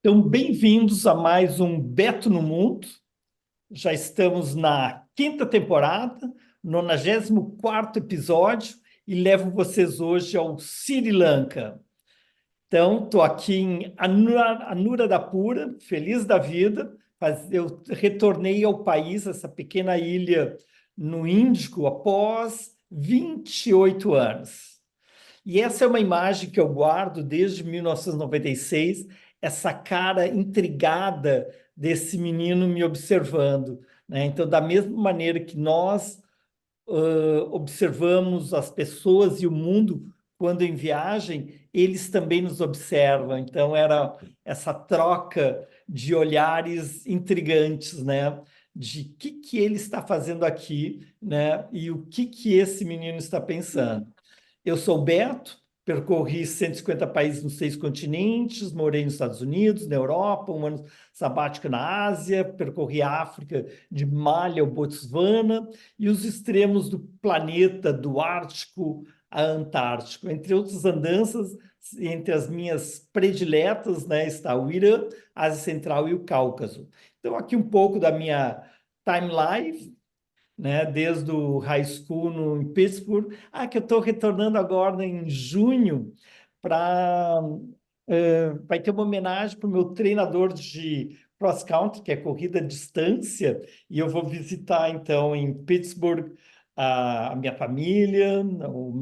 Então, bem-vindos a mais um Beto no Mundo. Já estamos na quinta temporada, 94º episódio, e levo vocês hoje ao Sri Lanka. Então, estou aqui em Anuradhapura, feliz da vida. Eu retornei ao país, essa pequena ilha no Índico, após 28 anos. E essa é uma imagem que eu guardo desde 1996, essa cara intrigada desse menino me observando, né? Então, da mesma maneira que nós observamos as pessoas e o mundo quando em viagem, eles também nos observam. Então, era essa troca de olhares intrigantes, né? De o que ele está fazendo aqui, né? E o que esse menino está pensando. Eu sou o Beto, percorri 150 países nos 6 continentes, morei nos Estados Unidos, na Europa, um ano sabático na Ásia, percorri a África de Malha ao Botswana e os extremos do planeta, do Ártico a Antártico. Entre outras andanças, entre as minhas prediletas, né, está o Irã, a Ásia Central e o Cáucaso. Então, aqui um pouco da minha timeline, né, desde o high school em Pittsburgh, que eu estou retornando agora em junho para vai ter uma homenagem para o meu treinador de cross country, que é corrida à distância, e eu vou visitar então em Pittsburgh a minha família,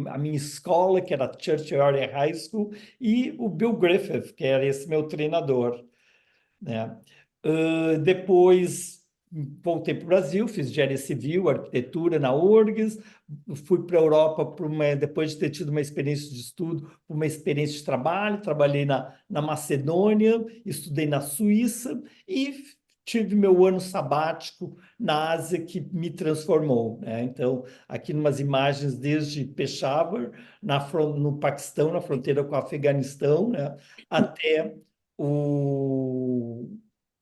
a minha escola, que era a Church Area High School, e o Bill Griffith, que era esse meu treinador, né? Depois voltei para o Brasil, fiz engenharia civil, arquitetura na URGS, fui para a Europa depois de ter tido uma experiência de estudo, uma experiência de trabalho, trabalhei na Macedônia, estudei na Suíça e tive meu ano sabático na Ásia que me transformou, né? Então, aqui numas imagens desde Peshawar, no Paquistão, na fronteira com o Afeganistão, né? Até o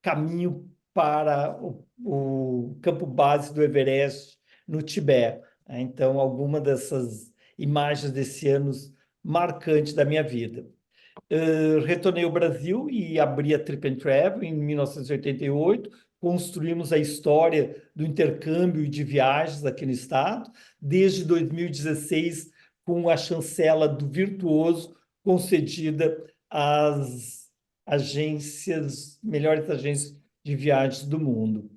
caminho para o campo base do Everest no Tibete. Então, alguma dessas imagens desse ano marcante da minha vida. Retornei ao Brasil e abri a Trip and Travel em 1988. Construímos a história do intercâmbio e de viagens aqui no estado, desde 2016, com a chancela do Virtuoso concedida às melhores agências de viagens do mundo.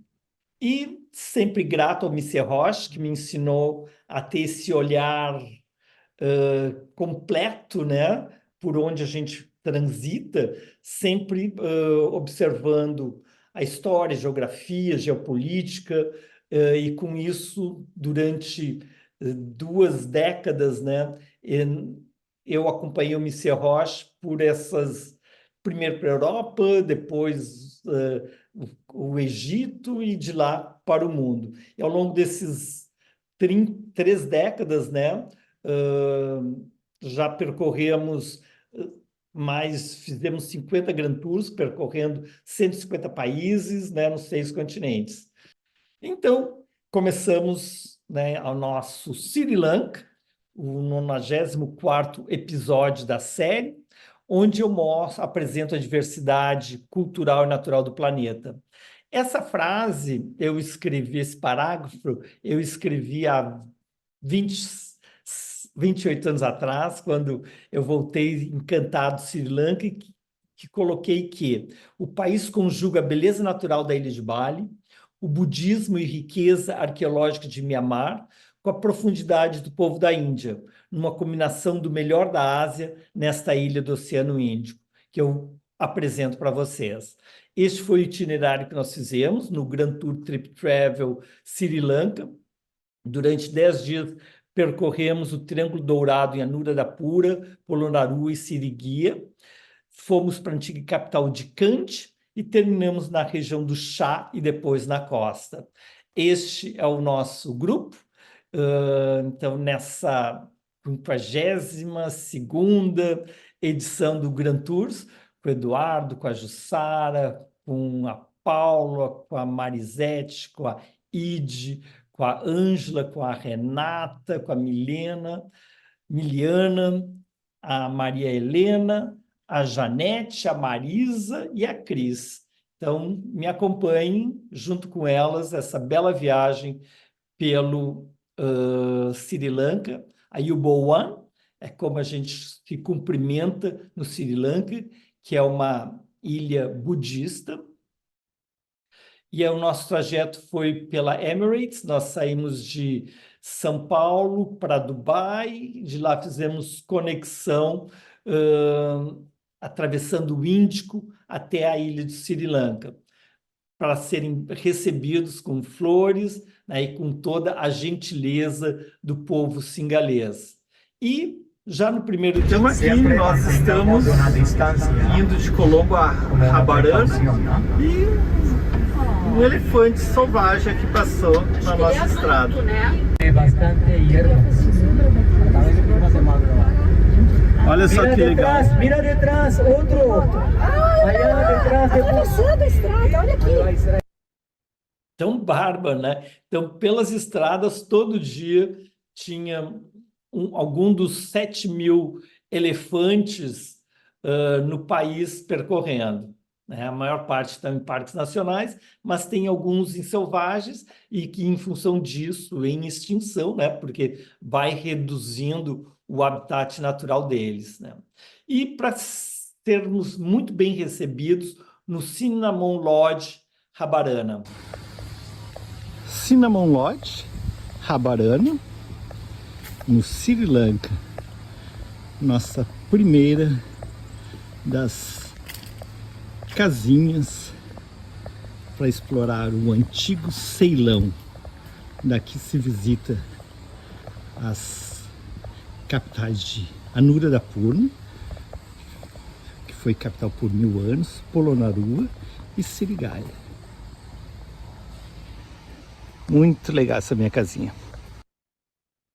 E sempre grato ao Missy Roche, que me ensinou a ter esse olhar completo, né? Por onde a gente transita, sempre observando a história, geografia, geopolítica, e com isso, durante 2 décadas, né? Eu acompanhei o Missy Roche por primeiro para a Europa, depois o Egito e de lá para o mundo. E ao longo desses 3 décadas, né? Já percorremos fizemos 50 Grand Tours, percorrendo 150 países, né, nos 6 continentes. Então, começamos, né, o nosso Sri Lanka, o 94º episódio da série, onde eu apresento a diversidade cultural e natural do planeta. Essa frase, esse parágrafo, eu escrevi há 28 anos atrás, quando eu voltei encantado do Sri Lanka, que coloquei que o país conjuga a beleza natural da ilha de Bali, o budismo e riqueza arqueológica de Mianmar, com a profundidade do povo da Índia, numa combinação do melhor da Ásia nesta ilha do Oceano Índico, que eu apresento para vocês. Este foi o itinerário que nós fizemos no Grand Tour Trip Travel Sri Lanka. Durante 10 dias, percorremos o Triângulo Dourado em Anuradhapura, Polonnaruwa e Siriguia. Fomos para a antiga capital de Kandy e terminamos na região do Chá e depois na costa. Este é o nosso grupo. Então, nessa 52ª edição do Grand Tours, com o Eduardo, com a Jussara, com a Paula, com a Marisete, com a Ide, com a Ângela, com a Renata, com a Miliana, a Maria Helena, a Janete, a Marisa e a Cris. Então, me acompanhem junto com elas essa bela viagem pelo Sri Lanka. A Yubowan é como a gente se cumprimenta no Sri Lanka, que é uma ilha budista. E o nosso trajeto foi pela Emirates, nós saímos de São Paulo para Dubai, de lá fizemos conexão atravessando o Índico até a ilha de Sri Lanka, para serem recebidos com flores, né, e com toda a gentileza do povo singalês. E já no primeiro dia aqui, nós estamos indo de Colombo a Rabarana e um elefante selvagem que passou na nossa estrada. Olha só que legal. Mira detrás, outro. Allá detrás, Atravessando a estrada, olha aqui. Tão bárbaro, né? Então, pelas estradas, todo dia tinha algum dos 7.000 elefantes no país percorrendo. Né? A maior parte estão em parques nacionais, mas tem alguns em selvagens e que, em função disso, em extinção, né? Porque vai reduzindo o habitat natural deles. Né? E para sermos muito bem recebidos no Cinnamon Lodge Rabarana. Cinnamon Lodge Rabarana, no Sri Lanka. Nossa primeira das casinhas para explorar o antigo Ceilão. Daqui se visita as capitais de Anuradhapurna, que foi capital por 1000 anos, Polonnaruwa e Sirigaya. Muito legal essa minha casinha.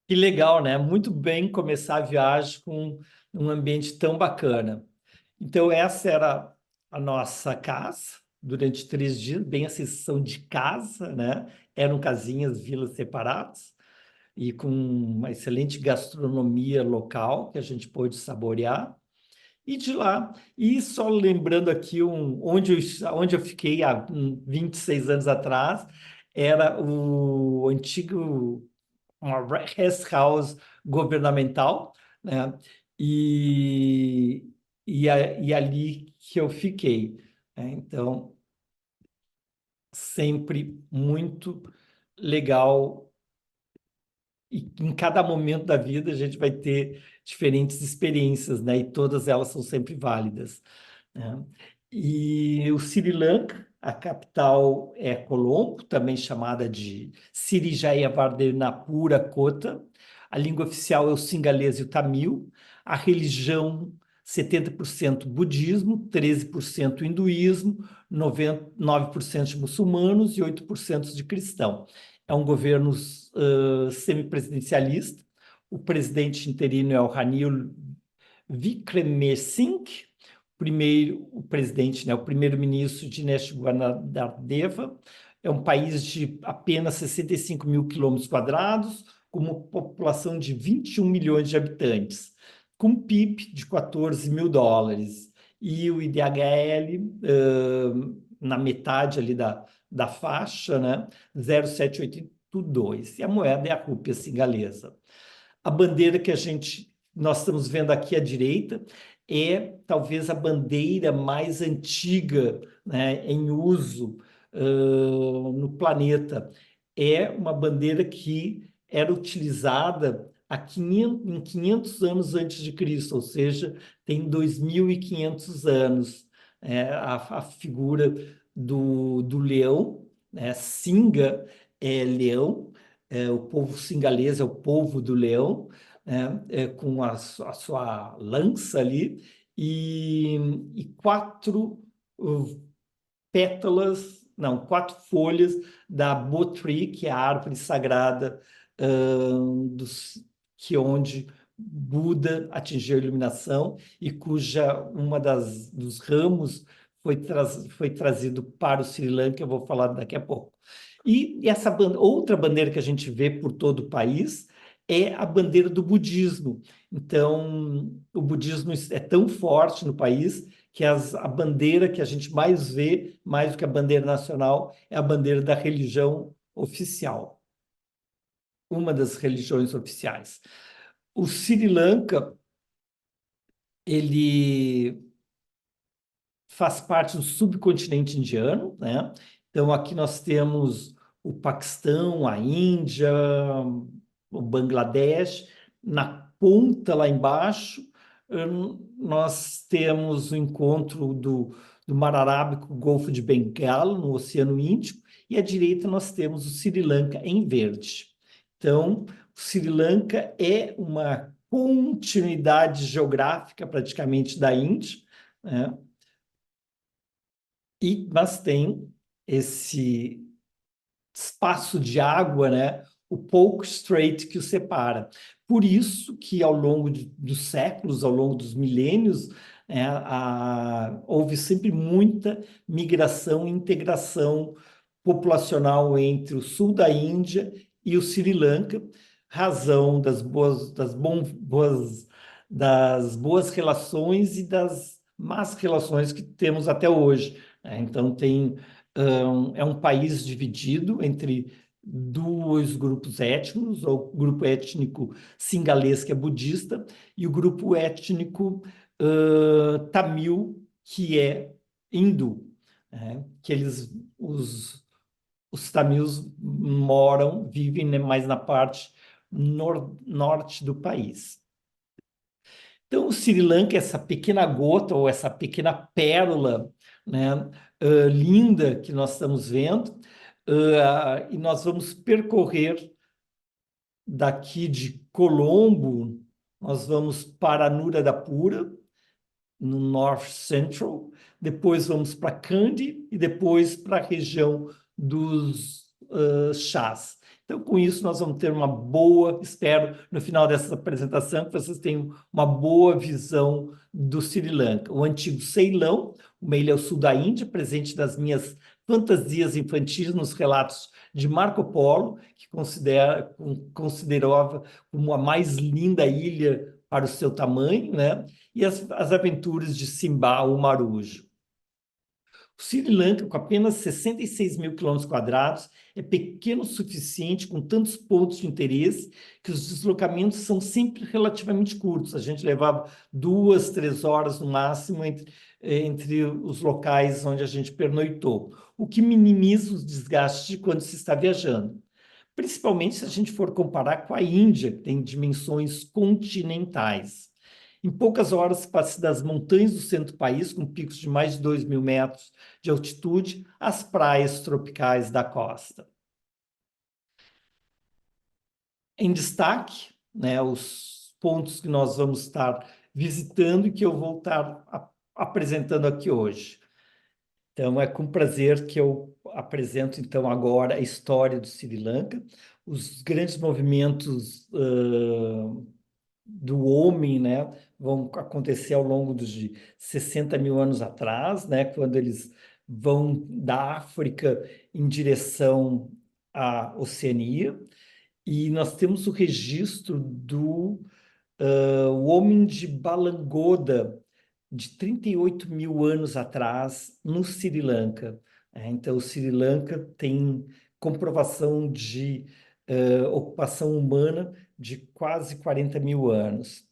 Que legal, né? Muito bem começar a viagem com um ambiente tão bacana. Então, essa era a nossa casa durante 3 dias, bem a sensação de casa, né? Eram casinhas, vilas separadas e com uma excelente gastronomia local que a gente pôde saborear. E de lá, e só lembrando aqui onde eu fiquei há 26 anos atrás, era o antigo uma rest house governamental, né? E ali que eu fiquei. Né? Então, sempre muito legal. E em cada momento da vida a gente vai ter diferentes experiências, né? E todas elas são sempre válidas. Né? E o Sri Lanka, a capital é Colombo, também chamada de Sri Jayawardenepura Kota. A língua oficial é o singalês e o tamil. A religião, 70% budismo, 13% hinduísmo, 9% de muçulmanos e 8% de cristão. É um governo semipresidencialista. O presidente interino é o Ranil Wickremesinghe, o presidente, né, o primeiro-ministro Dinesh Gunawardena. É um país de apenas 65.000 quilômetros quadrados, com uma população de 21 milhões de habitantes, com um PIB de 14 mil dólares. E o IDHL, na metade ali da faixa, né, 0,782. E a moeda é a rúpia singalesa. A bandeira que nós estamos vendo aqui à direita é talvez a bandeira mais antiga, né, em uso no planeta. É uma bandeira que era utilizada em 500 anos antes de Cristo, ou seja, tem 2.500 anos. A figura do leão, né, Singa é leão, o povo singalês é o povo do leão, com a sua lança ali, e 4 pétalas, não, 4 folhas da Bo Tree, que é a árvore sagrada onde Buda atingiu a iluminação e cuja dos ramos foi trazido para o Sri Lanka, eu vou falar daqui a pouco. E essa outra bandeira que a gente vê por todo o país é a bandeira do budismo. Então, o budismo é tão forte no país que a bandeira que a gente mais vê, mais do que a bandeira nacional, é a bandeira da religião oficial, uma das religiões oficiais. O Sri Lanka, ele faz parte do subcontinente indiano, né? Então, aqui nós temos o Paquistão, a Índia, o Bangladesh. Na ponta, lá embaixo, nós temos o encontro do Mar Arábico, o Golfo de Bengala, no Oceano Índico, e à direita nós temos o Sri Lanka em verde. Então, o Sri Lanka é uma continuidade geográfica praticamente da Índia, né? Mas tem esse espaço de água, né? O pouco Strait que o separa. Por isso que ao longo dos séculos, ao longo dos milênios, né, houve sempre muita migração e integração populacional entre o sul da Índia e o Sri Lanka, razão das boas relações e das más relações que temos até hoje, né? Então, é um país dividido entre dois grupos étnicos, o grupo étnico singalês, que é budista, e o grupo étnico tamil, que é hindu, né? Os tamils vivem, né, mais na parte norte do país. Então, o Sri Lanka, essa pequena gota ou essa pequena pérola, né, linda que nós estamos vendo, e nós vamos percorrer daqui de Colombo, nós vamos para Anuradhapura, no North Central, depois vamos para Kandy e depois para a região dos chás. Então, com isso, nós vamos ter uma boa, espero, no final dessa apresentação, que vocês tenham uma boa visão do Sri Lanka. O antigo Ceilão, uma ilha ao sul da Índia, presente nas minhas fantasias infantis nos relatos de Marco Polo, que considerava como a mais linda ilha para o seu tamanho, né? E as aventuras de Simba, o Marujo. O Sri Lanka, com apenas 66 mil quilômetros quadrados, é pequeno o suficiente, com tantos pontos de interesse, que os deslocamentos são sempre relativamente curtos. A gente levava 2, 3 horas no máximo entre os locais onde a gente pernoitou, o que minimiza os desgastes de quando se está viajando. Principalmente se a gente for comparar com a Índia, que tem dimensões continentais. Em poucas horas, passe das montanhas do centro do país, com picos de mais de 2.000 metros de altitude, às praias tropicais da costa. Em destaque, né, os pontos que nós vamos estar visitando e que eu vou estar apresentando aqui hoje. Então, é com prazer que eu apresento, então, agora a história do Sri Lanka, os grandes movimentos do homem, né, vão acontecer ao longo de 60 mil anos atrás, né, quando eles vão da África em direção à Oceania, e nós temos o registro do o homem de Balangoda, de 38 mil anos atrás, no Sri Lanka. Então, o Sri Lanka tem comprovação de ocupação humana de quase 40 mil anos.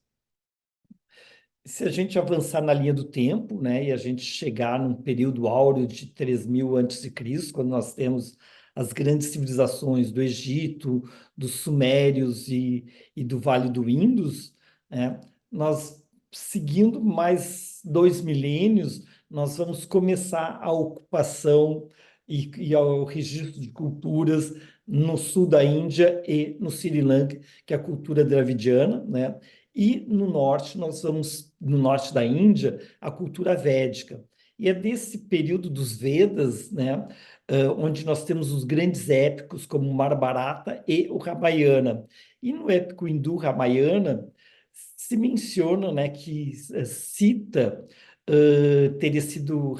Se a gente avançar na linha do tempo, né, e a gente chegar num período áureo de 3.000 a.C., quando nós temos as grandes civilizações do Egito, dos Sumérios e do Vale do Indus, né, nós, seguindo mais 2 milênios, nós vamos começar a ocupação e ao registro de culturas no sul da Índia e no Sri Lanka, que é a cultura dravidiana, né? E no norte, no norte da Índia, a cultura védica. E é desse período dos Vedas, né, onde nós temos os grandes épicos como o Mahabharata e o Ramayana. E no épico hindu Ramayana, se menciona, né, que Sita teria sido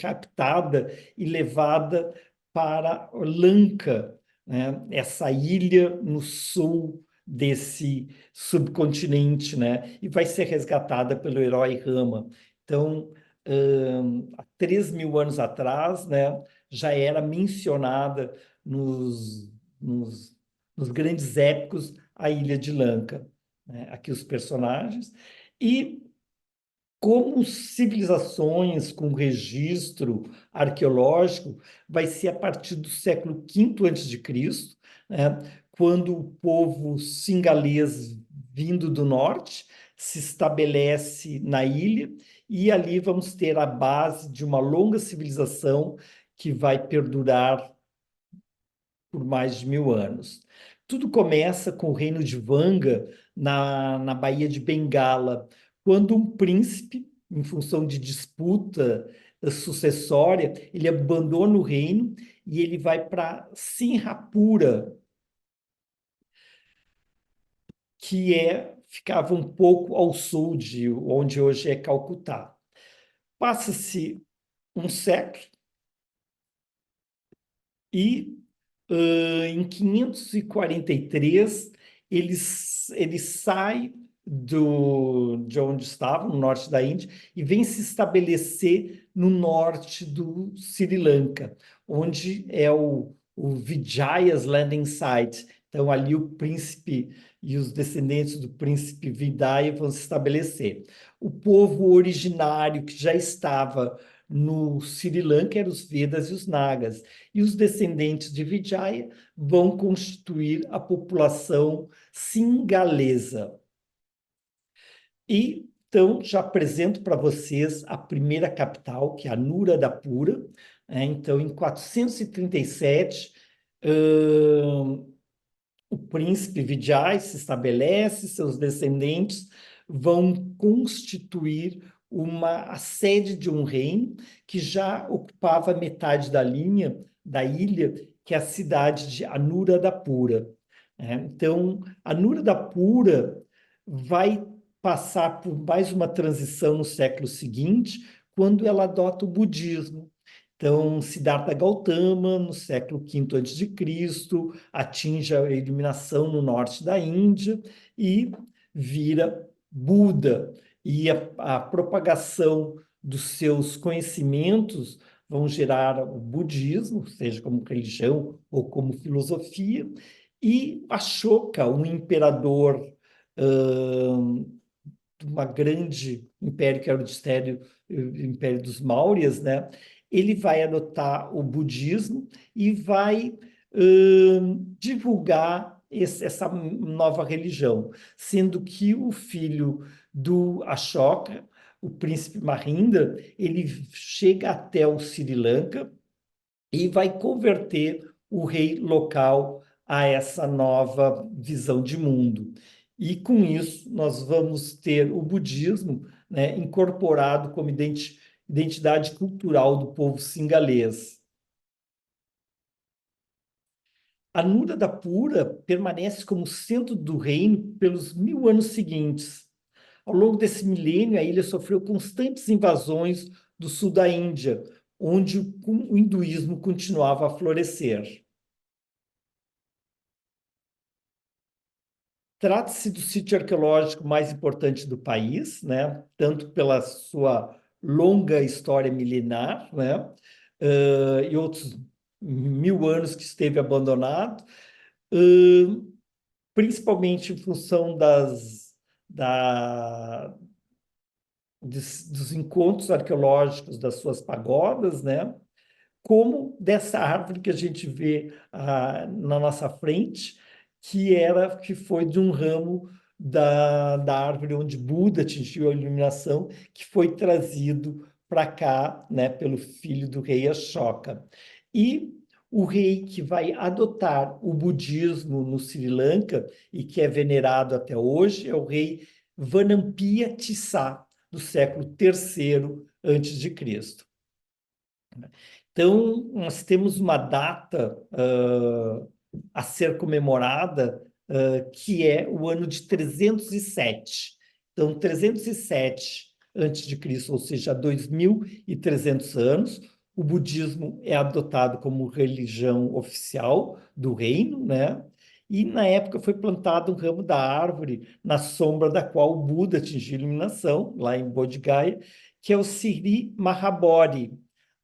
raptada e levada para Lanka, né, essa ilha no sul desse subcontinente, né? E vai ser resgatada pelo herói Rama. Então, há 3.000 anos atrás, né, já era mencionada nos grandes épicos a Ilha de Lanka, né? Aqui os personagens. E como civilizações com registro arqueológico vai ser a partir do século V a.C., né, quando o povo singalês vindo do norte se estabelece na ilha, e ali vamos ter a base de uma longa civilização que vai perdurar por mais de 1.000 anos. Tudo começa com o reino de Vanga, na Baía de Bengala, quando um príncipe, em função de disputa sucessória, ele abandona o reino e ele vai para Sinhapura, que ficava um pouco ao sul de onde hoje é Calcutá. Passa-se um século e em 543, ele sai de onde estava, no norte da Índia, e vem se estabelecer no norte do Sri Lanka, onde é o Vijaya's Landing Site. Então, ali o príncipe e os descendentes do príncipe Vidaya vão se estabelecer. O povo originário que já estava no Sri Lanka eram os Vedas e os Nagas, e os descendentes de Vijaya vão constituir a população singalesa. E, então, já apresento para vocês a primeira capital, que é Anuradhapura, né? Então, em 437, o príncipe Vijaya se estabelece, seus descendentes vão constituir a sede de um reino que já ocupava metade da linha da ilha, que é a cidade de Anuradhapura. Então, Anuradhapura vai passar por mais uma transição no século seguinte, quando ela adota o budismo. Então, Siddhartha Gautama, no século V a.C., atinge a iluminação no norte da Índia e vira Buda. E a propagação dos seus conhecimentos vão gerar o budismo, seja como religião ou como filosofia, e Ashoka, um imperador de uma grande império, que era o Império dos Mauryas, né? Ele vai adotar o budismo e vai divulgar essa nova religião, sendo que o filho do Ashoka, o príncipe Mahinda, ele chega até o Sri Lanka e vai converter o rei local a essa nova visão de mundo. E com isso nós vamos ter o budismo, né, incorporado como identidade cultural do povo singalês. Anuradhapura permanece como centro do reino pelos 1.000 anos seguintes. Ao longo desse milênio, a ilha sofreu constantes invasões do sul da Índia, onde o hinduísmo continuava a florescer. Trata-se do sítio arqueológico mais importante do país, né? Tanto pela sua longa história milenar, né? E outros 1.000 anos que esteve abandonado, principalmente em função dos encontros arqueológicos das suas pagodas, né? Como dessa árvore que a gente vê na nossa frente, que foi de um ramo da árvore onde Buda atingiu a iluminação, que foi trazido para cá, né, pelo filho do rei Ashoka. E o rei que vai adotar o budismo no Sri Lanka e que é venerado até hoje é o rei Vanampia Tissa, do século III a.C. Então, nós temos uma data a ser comemorada, que é o ano de 307. Então, 307 a.C., ou seja, 2.300 anos, o budismo é adotado como religião oficial do reino, né? E, na época, foi plantado um ramo da árvore na sombra da qual o Buda atingiu a iluminação, lá em Bodh Gaya, que é o Sri Mahabodhi,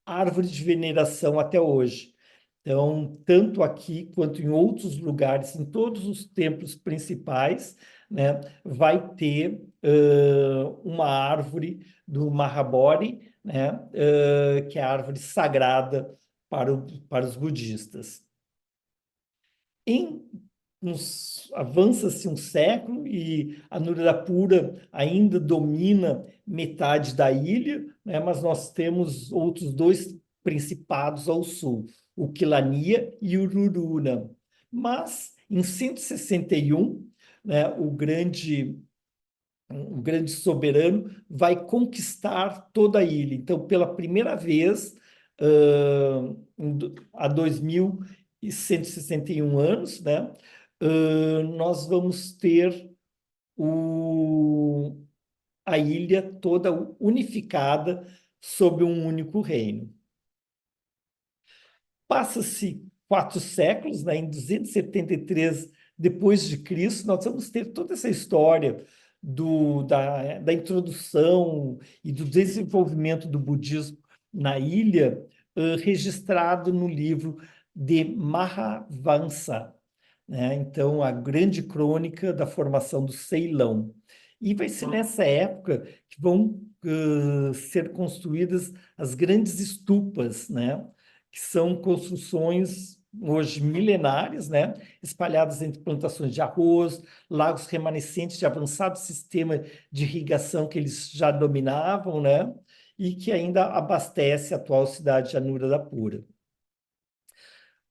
árvore de veneração até hoje. Então, tanto aqui quanto em outros lugares, em todos os templos principais, né, vai ter uma árvore do Mahabodhi, né, que é a árvore sagrada para os budistas. Avança-se um século e a Anuradhapura ainda domina metade da ilha, né, mas nós temos outros dois principados ao sul, o Kelaniya e o Ruruna. Mas, em 161, né, um grande soberano vai conquistar toda a ilha. Então, pela primeira vez, há 2161 anos, né, nós vamos ter a ilha toda unificada sob um único reino. Passa-se 4 séculos, né, em 273 depois de Cristo, nós vamos ter toda essa história da introdução e do desenvolvimento do budismo na ilha, registrado no livro de Mahavansa, né? Então, a grande crônica da formação do Ceilão. E vai ser nessa época que vão ser construídas as grandes estupas, né? Que são construções hoje milenares, né? Espalhadas entre plantações de arroz, lagos remanescentes de avançado sistema de irrigação que eles já dominavam, né? E que ainda abastece a atual cidade de Anuradhapura.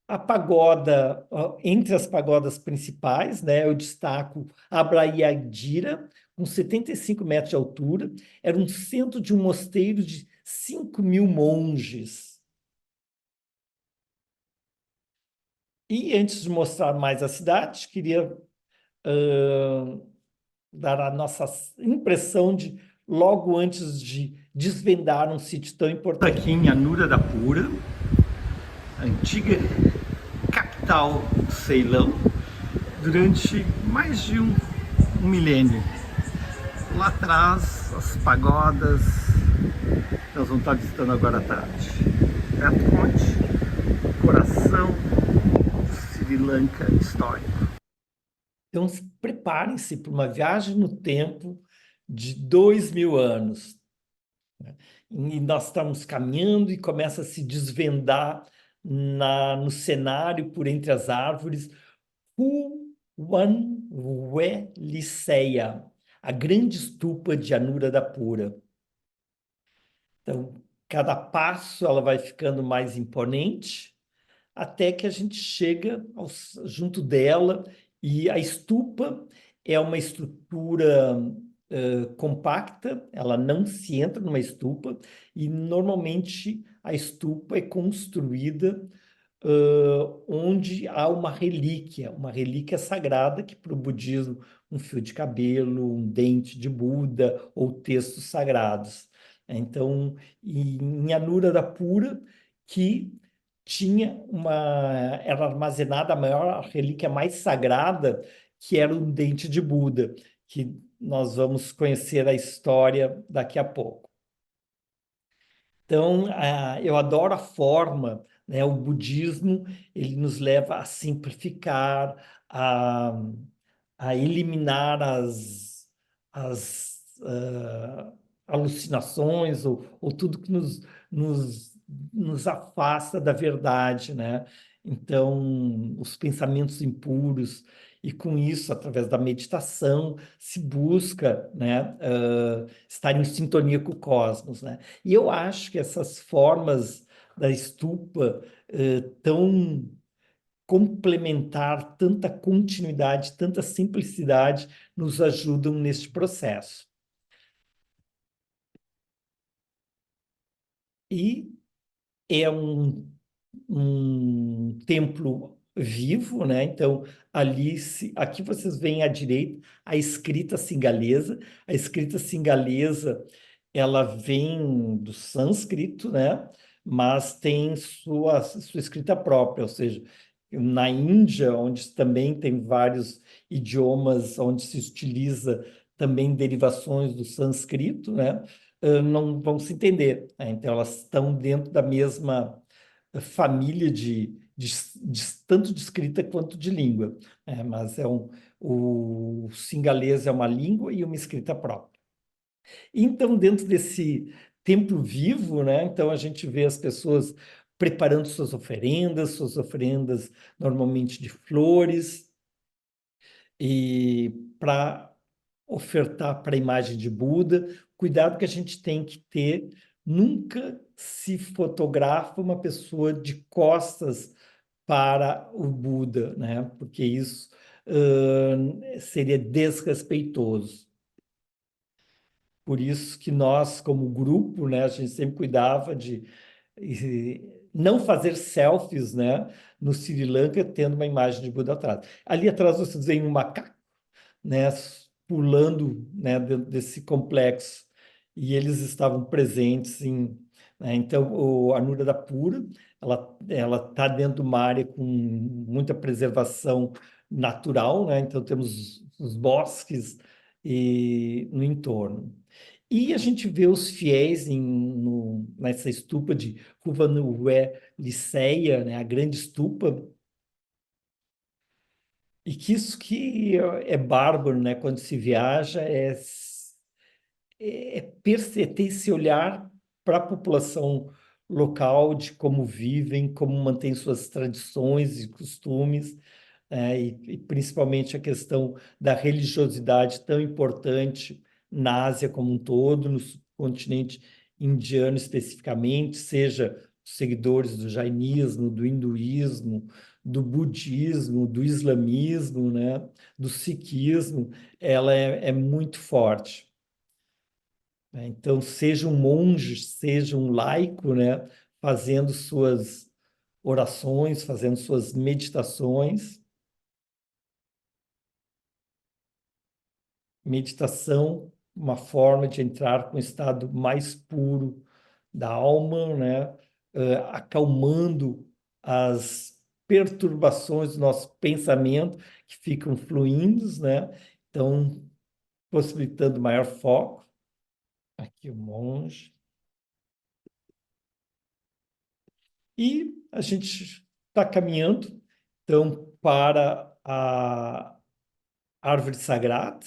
A pagoda, entre as pagodas principais, né, eu destaco a Abrayadira, com 75 metros de altura, era um centro de um mosteiro de 5.000 monges. E antes de mostrar mais a cidade, queria dar a nossa impressão de, logo antes de desvendar um sítio tão importante. Aqui em Anuradhapura, antiga capital do Ceilão, durante mais de um milênio. Lá atrás, as pagodas, nós vamos estar visitando agora à tarde. Beto Conde, coração do Sri Lanka histórico. Então, preparem-se para uma viagem no tempo de 2.000 anos. E nós estamos caminhando e começa a se desvendar no cenário, por entre as árvores, Huanweliceia, a grande estupa de Anuradhapura. Então, cada passo ela vai ficando mais imponente, até que a gente chega junto dela, e a estupa é uma estrutura compacta, ela não se entra numa estupa, e normalmente a estupa é construída onde há uma relíquia sagrada, que para o budismo um fio de cabelo, um dente de Buda ou textos sagrados. Então, em Anuradhapura, que era armazenada a maior relíquia mais sagrada, que era um dente de Buda, que nós vamos conhecer a história daqui a pouco. Então, eu adoro a forma, né? O budismo, ele nos leva a simplificar, a eliminar as alucinações ou tudo que nos afasta da verdade, né? Então, os pensamentos impuros, e com isso, através da meditação, se busca, né, estar em sintonia com o cosmos, né? E eu acho que essas formas da estupa tão complementar, tanta continuidade, tanta simplicidade, nos ajudam neste processo. E é um templo vivo, né? Então, aqui vocês veem à direita a escrita singalesa. A escrita singalesa, ela vem do sânscrito, né? Mas tem sua escrita própria, ou seja, na Índia, onde também tem vários idiomas, onde se utiliza também derivações do sânscrito, né? Não vão se entender, né? Então, elas estão dentro da mesma família tanto de escrita quanto de língua, né? Mas o singalês é uma língua e uma escrita própria. Então, dentro desse templo vivo, né? Então a gente vê as pessoas preparando suas oferendas normalmente de flores, e para ofertar para a imagem de Buda. Cuidado que a gente tem que ter, nunca se fotografa uma pessoa de costas para o Buda, né? Porque isso seria desrespeitoso. Por isso que nós, como grupo, né, a gente sempre cuidava de não fazer selfies, né, no Sri Lanka, tendo uma imagem de Buda atrás. Ali atrás você vê um macaco, né, pulando, né, dentro desse complexo, e eles estavam presentes né, então a Nura da Pura, ela está dentro de uma área com muita preservação natural, né, então temos os bosques no entorno. E a gente vê os fiéis nessa estupa de Ruvanuwe Liceia, né, a grande estupa, e que isso que é bárbaro, né? Quando se viaja, ter esse olhar para a população local, de como vivem, como mantêm suas tradições e costumes, e principalmente a questão da religiosidade tão importante na Ásia como um todo, no subcontinente indiano especificamente, seja os seguidores do jainismo, do hinduísmo, do budismo, do islamismo, né, do sikhismo, ela é muito forte, né? Então, seja um monge, seja um laico, né, fazendo suas orações, fazendo suas meditações. Meditação, uma forma de entrar com o estado mais puro da alma, né? Acalmando as perturbações do nosso pensamento que ficam fluindo, né? Então, possibilitando maior foco. Aqui o monge. E a gente está caminhando, então, para a árvore sagrada.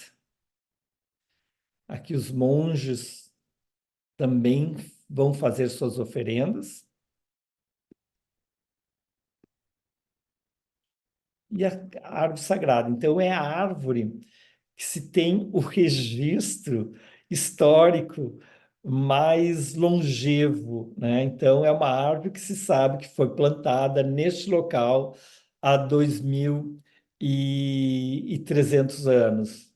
Aqui os monges também vão fazer suas oferendas. E a árvore sagrada. Então, é a árvore que se tem o registro histórico mais longevo, né? Então, é uma árvore que se sabe que foi plantada neste local há 2.300 anos.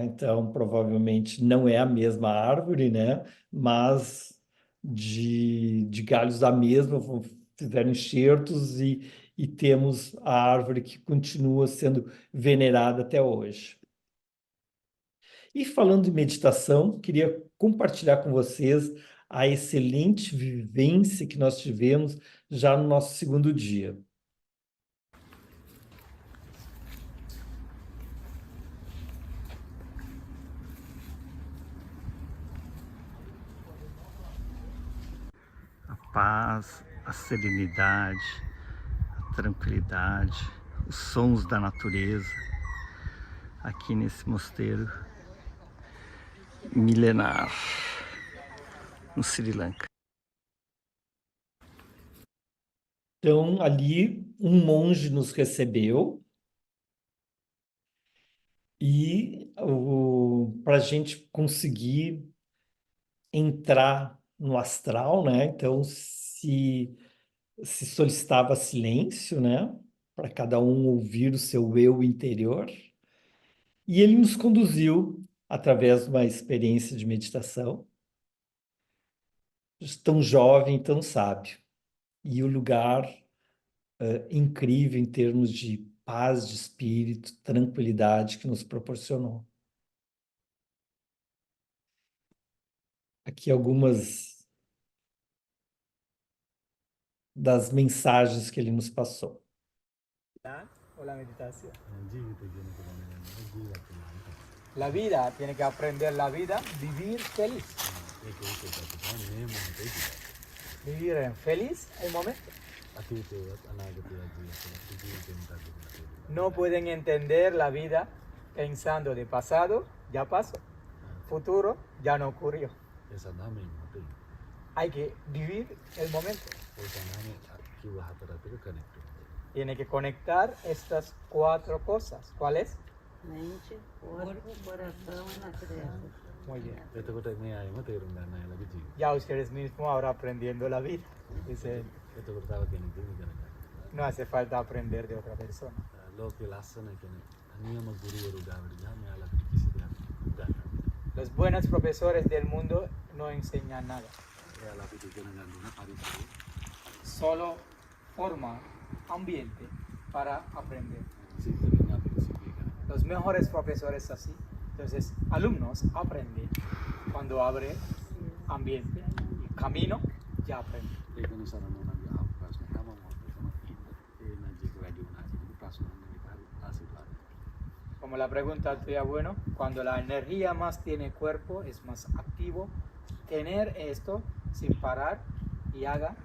Então, provavelmente não é a mesma árvore, né? Mas de galhos da mesma fizeram enxertos, e temos a árvore que continua sendo venerada até hoje. E falando de meditação, queria compartilhar com vocês a excelente vivência que nós tivemos já no nosso segundo dia. A paz, a serenidade, a tranquilidade, os sons da natureza aqui nesse mosteiro milenar no Sri Lanka. Então, ali, um monge nos recebeu, e para a gente conseguir entrar no astral, né? Então, se solicitava silêncio, né? Para cada um ouvir o seu eu interior. E ele nos conduziu através de uma experiência de meditação, tão jovem, tão sábio. E o lugar incrível em termos de paz de espírito, tranquilidade que nos proporcionou. Aqui algumas das mensagens que ele nos passou. o la meditación. ජීවිතය කියන එක දැනගන්න ජීවත් වෙනවා. La vida, tiene que aprender la vida, vivir feliz. ඒක අපිට මේ මොහොතේ Vivir en feliz el momento. අතීතයේත් අනාගතයේත් ජීවිතේ මොකක්ද? No pueden entender la vida pensando de pasado, ya pasó. Futuro, ya no ocurrió. ඒ සඳහා මේ මොහොතේ Hay que vivir el momento. ඒ තමයි කිව්ව හතරත් එක කනෙක්ට් වෙනවා. Tiene que conectar estas 4 cosas. ¿Cuáles? Mente, corpo, coração e natureza. Muy bien. එතකොට මේ ආයෙම තේරුම් ගන්න අයලගේ ජීවිතය. Ya ustedes mismos ahora aprendiendo la vida. Dice, එතකොට තව කෙනෙක් ඉගෙන ගන්න. no hace falta aprender de otra persona. ලෝකේ ලස්සන කෙනෙක් නියම ගුරුවරු ගාවට ගියාම එයාලට කිසි දෙයක් ගන්න. Los buenos profesores del mundo no enseñan nada. එයාලා අපිට ඉගෙන ගන්න ඕන පරිසරය. Solo forma ambiente para aprender. සිද්ධ වෙන්නේ අපිට සිද්ධ කරගන්න. Los mejores profesores así. Entonces, alumnos aprenden cuando abre ambiente y camino, ya aprenden. ඒක නිසා නෝනාගේ ආපු ප්‍රශ්න හැම මොහොතකම ඉන්න. ඒ එනර්ජි එක වැඩි වුණා කියන ප්‍රශ්න මේක හරි ආශිර්වාද. Como la pregunta tuya, bueno, cuando la energía más tiene cuerpo, es más activo, tener esto sin parar y haga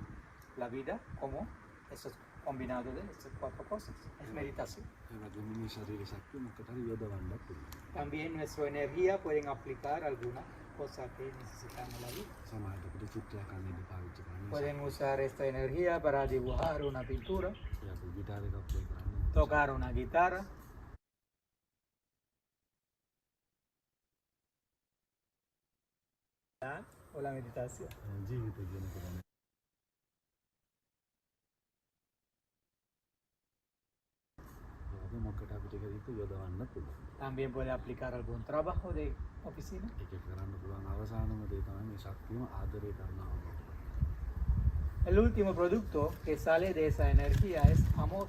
la vida como estos combinados de estas 4 cosas. Es meditación. ඒ වගේම මේ ශරීර ශක්තිය මොකට හරි යොදවන්නත් පුළුවන්. También nuestra energía pueden aplicar alguna cosa que necesitamos en la vida. සමහරවිට අපිට චිත්‍රයක් අඳින්න පාවිච්චි කරන්න. Pueden usar esta energía para dibujar una pintura, ඒ අපි ගිටාර එකක් ප්ලේ කරන්න. tocar una guitarra. O la meditación. ජීවිතය කියන එක දැනගන්න. මොකට අපිට ඒක යොදවන්න පුළුවන්. También puede aplicar algún trabajo de oficina. ඒක කරන්න පුළුවන් අවසානම දේ තමයි මේ ශක්තියම ආදරය කරනවා. El último producto que sale de esa energía es amor.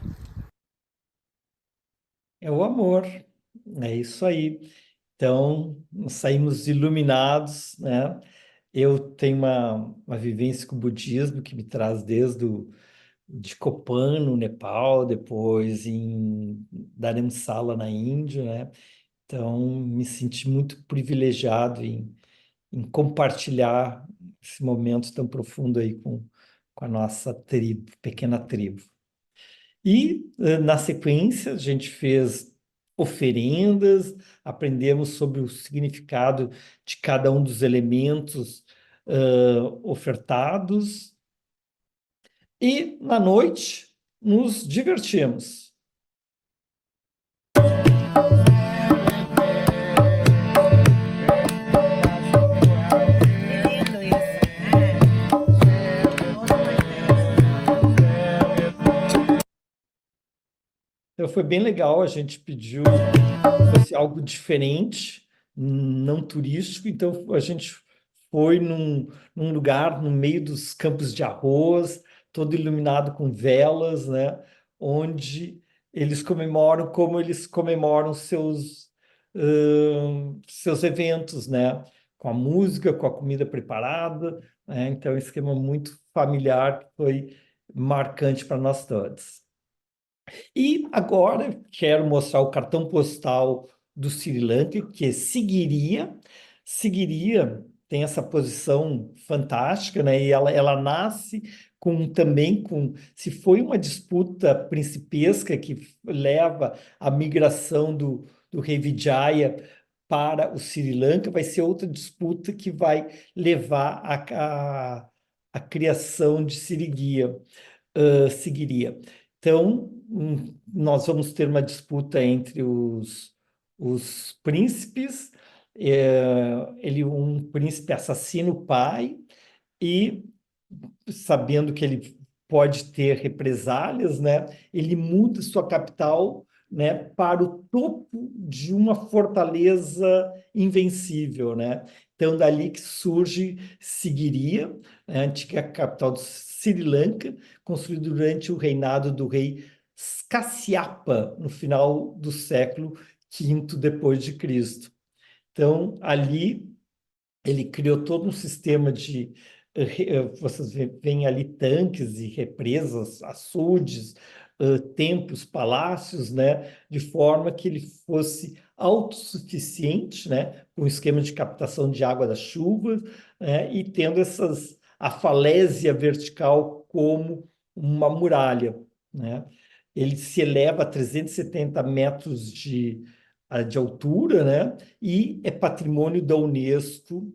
É o amor, é isso aí. Então, nós saímos iluminados, né? Eu tenho uma vivência com o budismo que me traz desde de Copan, no Nepal, depois em Dharamsala, na Índia, né? Então, me senti muito privilegiado em compartilhar esse momento tão profundo aí com a nossa tribo, pequena tribo. E, na sequência, a gente fez oferendas, aprendemos sobre o significado de cada um dos elementos ofertados, e, na noite, nos divertimos. Então, foi bem legal, a gente pediu fosse algo diferente, não turístico, então a gente foi num lugar no meio dos campos de arroz, todo iluminado com velas, né? Onde eles comemoram como eles comemoram seus eventos, né? Com a música, com a comida preparada, né? Então, um esquema muito familiar que foi marcante para nós todos. E agora quero mostrar o cartão postal do Sri Lanka, que seguiria, tem essa posição fantástica, né? E ela nasce também com, se foi uma disputa principesca que leva à migração do rei Vijaya para o Sri Lanka, vai ser outra disputa que vai levar à criação de Siriguia, seguiria. Então, nós vamos ter uma disputa entre os príncipes, um príncipe assassina o pai, e sabendo que ele pode ter represálias, né, ele muda sua capital, né, para o topo de uma fortaleza invencível, né? Então, dali que surge Sigiriya, né, a antiga capital do Sri Lanka, construída durante o reinado do rei Kasyapa, no final do século V depois de Cristo. Então, ali, ele criou todo um sistema de... Vocês veem ali tanques e represas, açudes, templos, palácios, né, de forma que ele fosse autossuficiente, né, com o esquema de captação de água das chuvas, né, e tendo a falésia vertical como uma muralha, né. Ele se eleva a 370 metros de altura, né, e é patrimônio da Unesco,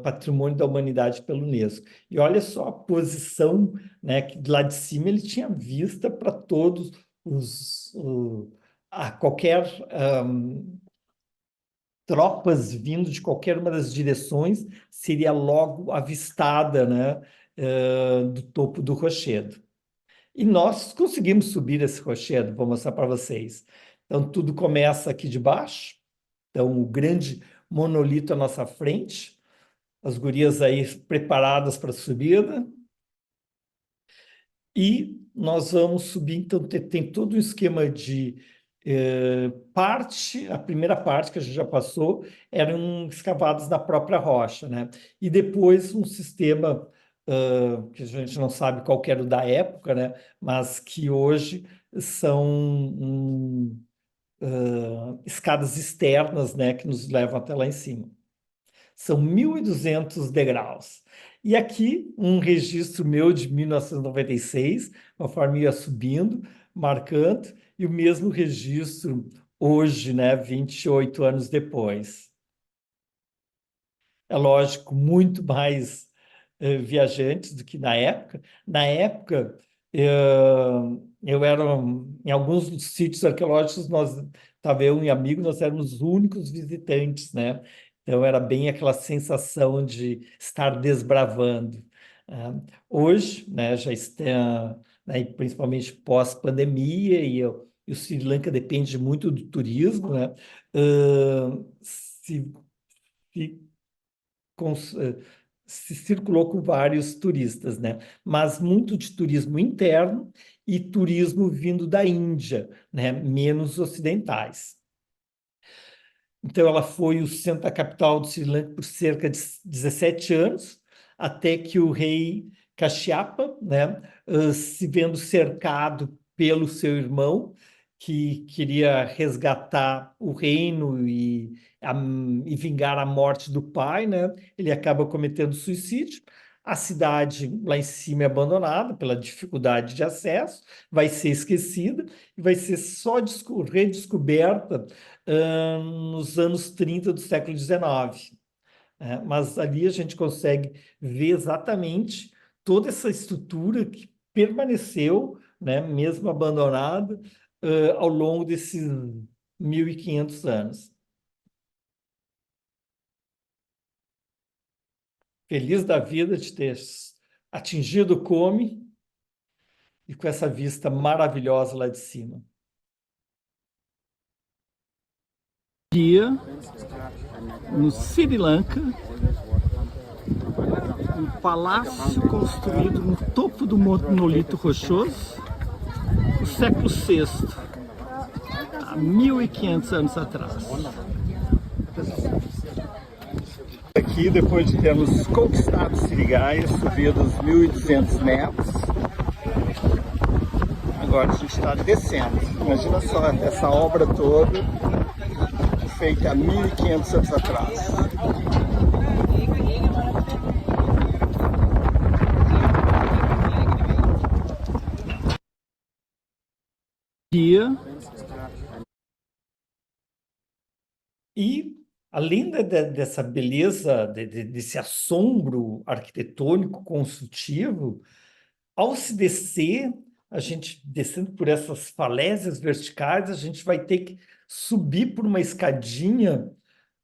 patrimônio da humanidade pela Unesco. E olha só a posição, né, que lá de cima ele tinha vista para todos a qualquer tropas vindo de qualquer uma das direções seria logo avistada, né, do topo do rochedo. E nós conseguimos subir esse rochedo, vou mostrar para vocês. Então, tudo começa aqui de baixo. Então, o grande monolito à nossa frente. As gurias aí preparadas para a subida. E nós vamos subir, então tem todo um esquema de a primeira parte que a gente já passou, eram escavados na própria rocha, né? E depois um sistema que a gente não sabe qual que era o da época, né? Mas que hoje são escadas externas, né? Que nos levam até lá em cima. São 1.200 degraus. E aqui um registro meu de 1996, conforme ia subindo, marcando, e o mesmo registro hoje, né, 28 anos depois. É lógico, muito mais viajantes do que na época. Na época, eu era, em alguns dos sítios arqueológicos, nós, estava eu e um amigo, nós éramos os únicos visitantes, né? Então, era bem aquela sensação de estar desbravando. Hoje, né, já está, né, principalmente pós-pandemia, e o Sri Lanka depende muito do turismo, né? Se, se se circulou com vários turistas, né? Mas muito de turismo interno e turismo vindo da Índia, né? Menos ocidentais. Então, ela foi o centro da capital do Sri Lanka por cerca de 17 anos, até que o rei Kashyapa, né, se vendo cercado pelo seu irmão, que queria resgatar o reino e vingar a morte do pai, né, ele acaba cometendo suicídio. A cidade lá em cima é abandonada pela dificuldade de acesso, vai ser esquecida e vai ser só redescoberta nos anos 30 do século XIX. Mas ali a gente consegue ver exatamente toda essa estrutura que permaneceu, né, mesmo abandonada, ao longo desses 1.500 anos. Feliz da vida de ter atingido o cume e com essa vista maravilhosa lá de cima. Dia no Sri Lanka, um palácio construído no topo do monolito rochoso, no século VI, há 1.500 anos atrás. Aqui, depois de termos conquistado Sirigaia, subido os 1.200 metros, agora a gente está descendo. Imagina só essa obra toda feita há 1.500 anos atrás. E, além dessa beleza, desse assombro arquitetônico construtivo, ao se descer, a gente descendo por essas falésias verticais, a gente vai ter que subir por uma escadinha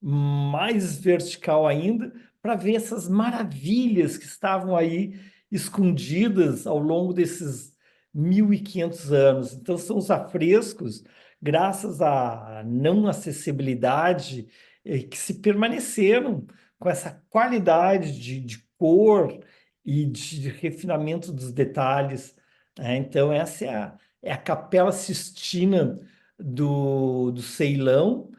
mais vertical ainda para ver essas maravilhas que estavam aí escondidas ao longo desses 1.500 anos. Então, são os afrescos, graças à não acessibilidade, que se permaneceram com essa qualidade de cor e de refinamento dos detalhes. Então, essa é a Capela Sistina do Ceilão,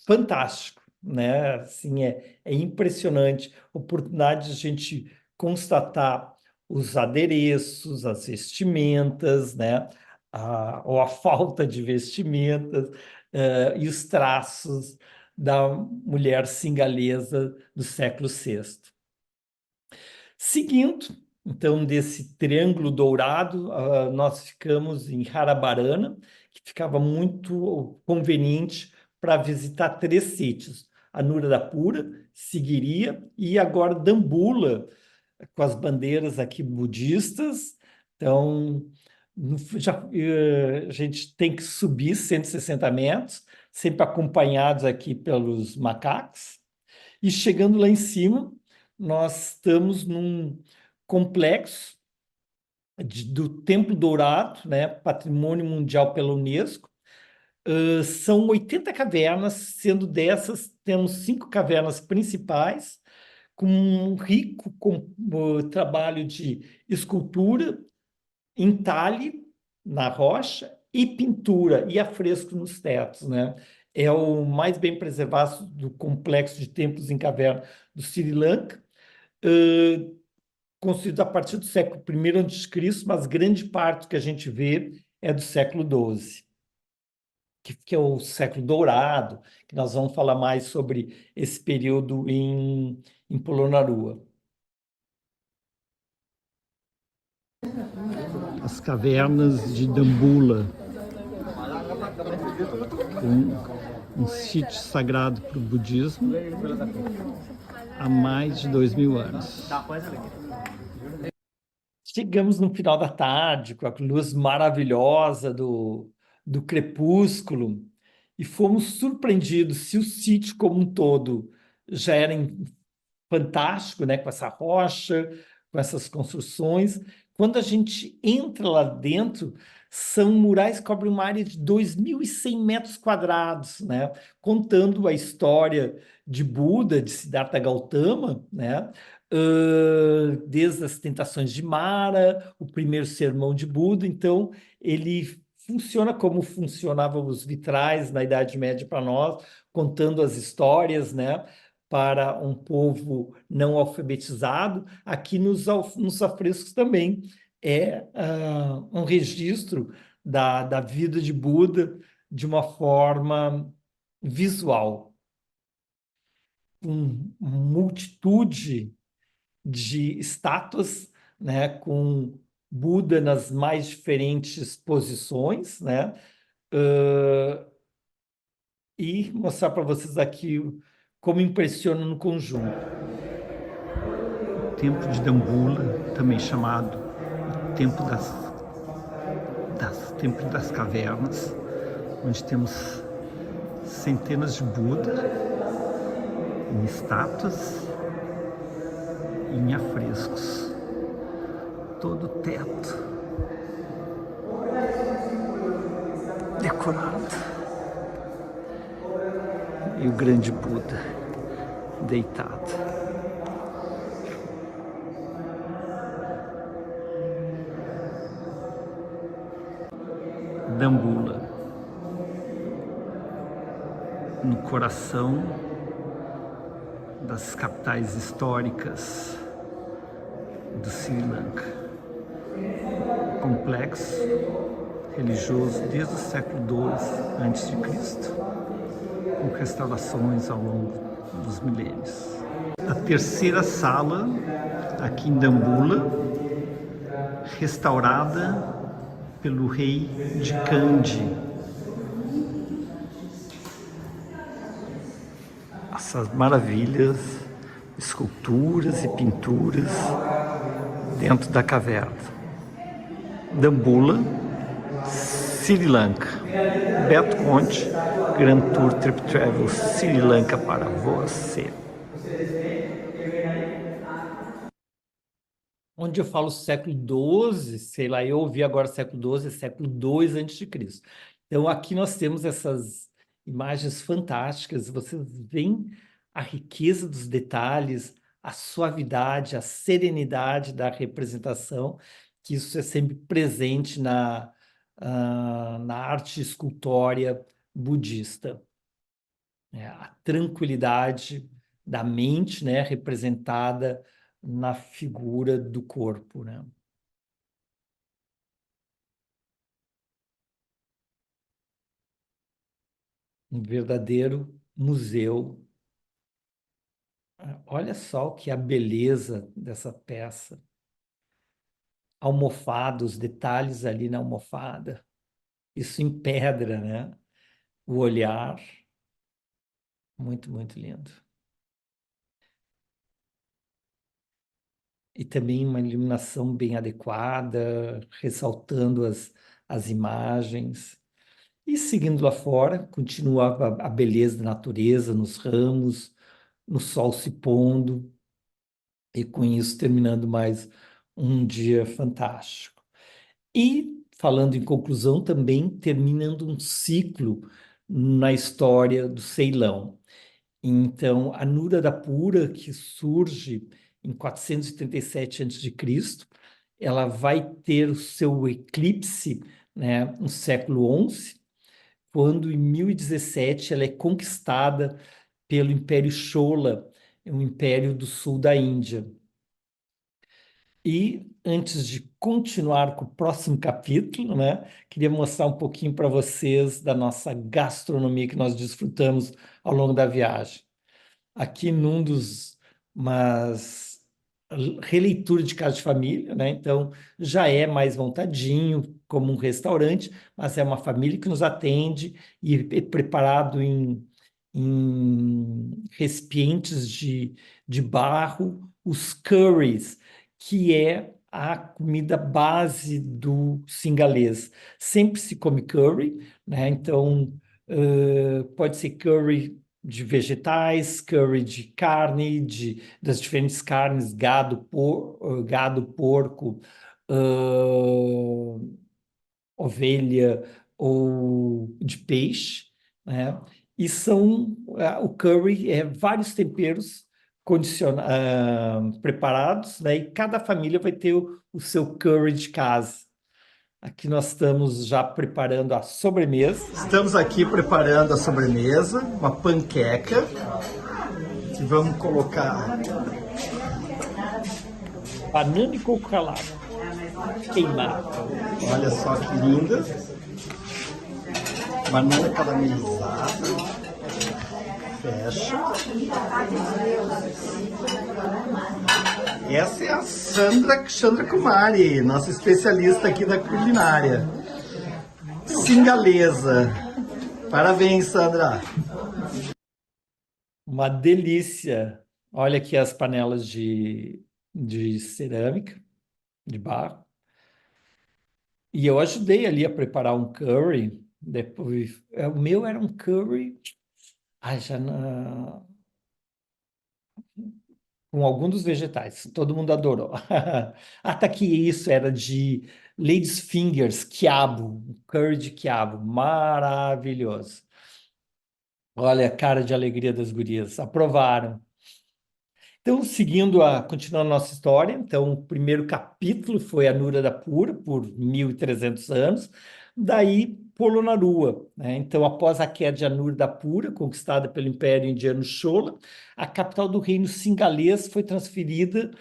fantástico, né? Assim, é impressionante a oportunidade de a gente constatar os adereços, as vestimentas, né? Ou a falta de vestimentas, e os traços da mulher singalesa do século VI. Seguindo, então, desse triângulo dourado, nós ficamos em Harabarana, que ficava muito conveniente para visitar 3 sítios: Anuradhapura, Sigiriya e agora Dambulla, com as bandeiras aqui budistas. Então, a gente tem que subir 160 metros, sempre acompanhados aqui pelos macacos. E chegando lá em cima, nós estamos num complexo do Templo Dourado, né, Patrimônio Mundial pela Unesco. São 80 cavernas, sendo dessas, temos 5 cavernas principais, com um rico trabalho de escultura, entalhe na rocha e pintura e afresco nos tetos, né? É o mais bem preservado do complexo de templos em caverna do Sri Lanka, construído a partir do século I a.C., mas grande parte que a gente vê é do século XII, que é o século dourado, que nós vamos falar mais sobre esse período em Polonnaruwa. As cavernas de Dambulla, um sítio sagrado para o budismo há mais de 2000 anos. Chegamos no final da tarde, com a luz maravilhosa do crepúsculo, e fomos surpreendidos. Se o sítio como um todo já era fantástico, né, com essa rocha, com essas construções, quando a gente entra lá dentro, são murais que cobrem uma área de 2.100 metros quadrados, né, contando a história de Buda, de Siddhartha Gautama, né, desde as tentações de Mara, o primeiro sermão de Buda. Então, ele funciona como funcionavam os vitrais na Idade Média para nós, contando as histórias, né, para um povo não alfabetizado. Aqui nos afrescos também é um registro da vida de Buda de uma forma visual, com multitude de estátuas, né, com Buda nas mais diferentes posições, né, e mostrar para vocês aqui como impressiona no conjunto. O Templo de Dambulla, também chamado o Templo Templo das Cavernas, onde temos centenas de Buda em estátuas e em afrescos. Todo o teto decorado. E o grande Buda deitado. Dambulla, no coração das capitais históricas do Sri Lanka. Complexo religioso desde o século II a.C., com restaurações ao longo dos milênios. A terceira sala, aqui em Dambulla, restaurada pelo rei de Kandy. Essas maravilhas, esculturas e pinturas dentro da caverna. Dambulla, Sri Lanka. Beto Conte, Grand Tour Trip Travel Sri Lanka para você. Onde eu falo século XII, sei lá, eu ouvi agora século XII, século II a.C. Então aqui nós temos essas imagens fantásticas, vocês veem a riqueza dos detalhes, a suavidade, a serenidade da representação, que isso é sempre presente na arte escultórea budista. A tranquilidade da mente, né, representada na figura do corpo, né? Um verdadeiro museu. Olha só o que é a beleza dessa peça. Almofada, os detalhes ali na almofada. Isso em pedra, né? O olhar. Muito, muito lindo. E também uma iluminação bem adequada, ressaltando as imagens. E seguindo lá fora, continua a beleza da natureza, nos ramos, no sol se pondo, e com isso terminando mais um dia fantástico. E, falando em conclusão, também terminando um ciclo na história do Ceilão. Então, a Nuradhapura, que surge em 437 a.C., ela vai ter o seu eclipse, né, no século XI, quando em 1017 ela é conquistada pelo Império Chola, um império do sul da Índia. E antes de continuar com o próximo capítulo, né, queria mostrar um pouquinho para vocês da nossa gastronomia que nós desfrutamos ao longo da viagem. Aqui num dos mas releitura de casa de família, né? Então já é mais montadinho como um restaurante, mas é uma família que nos atende e é preparado em recipientes de barro, os curries, que é a comida base do singalês. Sempre se come curry, né? Então pode ser curry de vegetais, curry de carne, das diferentes carnes, gado, porco, ovelha ou de peixe, né? E o curry é vários temperos preparados, né? E cada família vai ter o seu curry de casa. Aqui nós estamos já preparando a sobremesa. Estamos aqui preparando a sobremesa, uma panqueca, que vamos colocar banana e coco ralado, queimado. Olha só que linda. Banana caramelizada. Fecha. Essa é a Sandra Kumari, nossa especialista aqui da culinária singalesa. Parabéns, Sandra. Uma delícia. Olha aqui as panelas de cerâmica, de barro. E eu ajudei ali a preparar um curry. Depois, o meu era um curry com algum dos vegetais. Todo mundo adorou. Até que isso era de Lady's Fingers, quiabo, curry de quiabo. Maravilhoso. Olha a cara de alegria das gurias. Aprovaram. Então, continuando a nossa história, então, o primeiro capítulo foi a Nuradhapura, por 1.300 anos, daí Polonnaruwa, né? Então, após a queda de Anuradhapura, conquistada pelo Império Indiano Chola, a capital do reino singalês foi transferida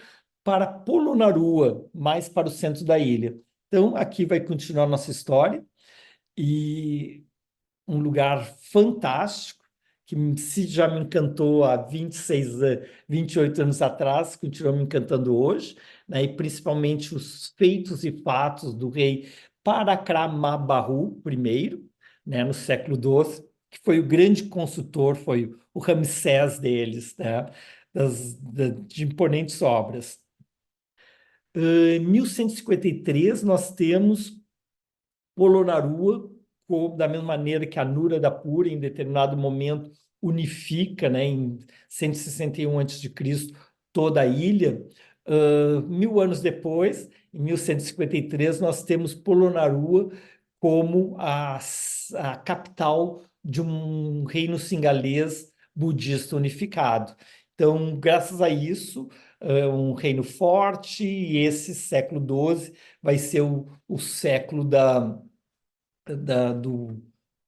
para Polonnaruwa, mais para o centro da ilha. Então, aqui vai continuar a nossa história, e um lugar fantástico, que se já me encantou há 28 anos atrás, continua me encantando hoje, né? E principalmente os feitos e fatos do rei Parakramabahu I, né? No século XII, que foi o grande consultor, foi o Ramsés deles, né? De imponentes obras. Em 1153, nós temos Polonnaruwa, da mesma maneira que a Nuradhapura, em determinado momento, unifica, né, em 161 a.C., toda a ilha. 1.000 anos depois, em 1153, nós temos Polonnaruwa como a capital de um reino singalês budista unificado. Então, graças a isso, um reino forte, e esse século XII vai ser o século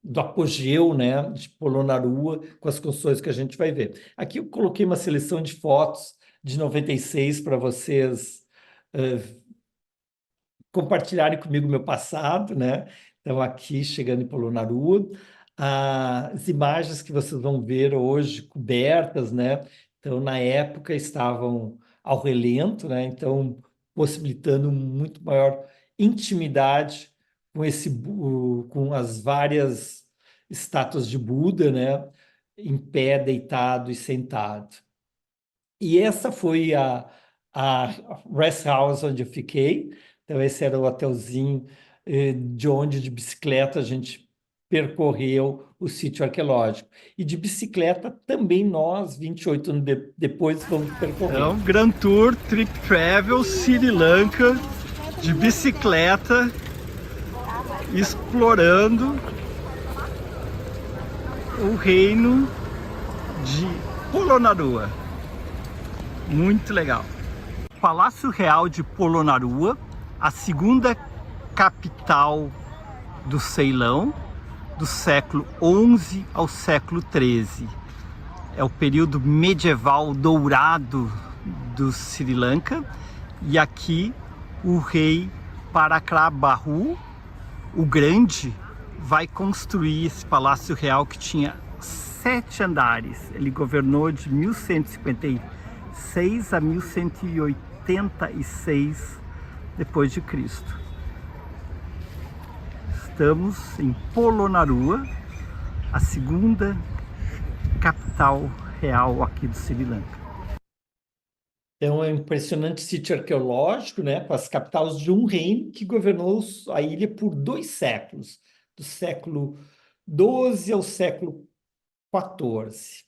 do apogeu, né, de Polonnaruwa, com as construções que a gente vai ver. Aqui eu coloquei uma seleção de fotos de 96 para vocês compartilharem comigo o meu passado, né? Então, aqui, chegando em Polonnaruwa, as imagens que vocês vão ver hoje cobertas, né? Então, na época, estavam ao relento, né? Então, possibilitando muito maior intimidade com as várias estátuas de Buda, né? Em pé, deitado e sentado. E essa foi a rest house onde eu fiquei. Então, esse era o hotelzinho de onde, de bicicleta, a gente percorreu o sítio arqueológico. E de bicicleta também nós, 28 anos depois, vamos percorrer. Então, Grand Tour, Trip Travel, Sri Lanka, de bicicleta, explorando o reino de Polonnaruwa. Muito legal. Palácio Real de Polonnaruwa, a segunda capital do Ceilão, do século XI ao século XIII. É o período medieval dourado do Sri Lanka. E aqui o rei Parakramabahu, o Grande, vai construir esse Palácio Real que tinha 7 andares. Ele governou de 1156 a 1186 depois de Cristo. Estamos em Polonnaruwa, a segunda capital real aqui do Sri Lanka. Então, é um impressionante sítio arqueológico, né, com as capitais de um reino que governou a ilha por 2 séculos, do século XII ao século XIV.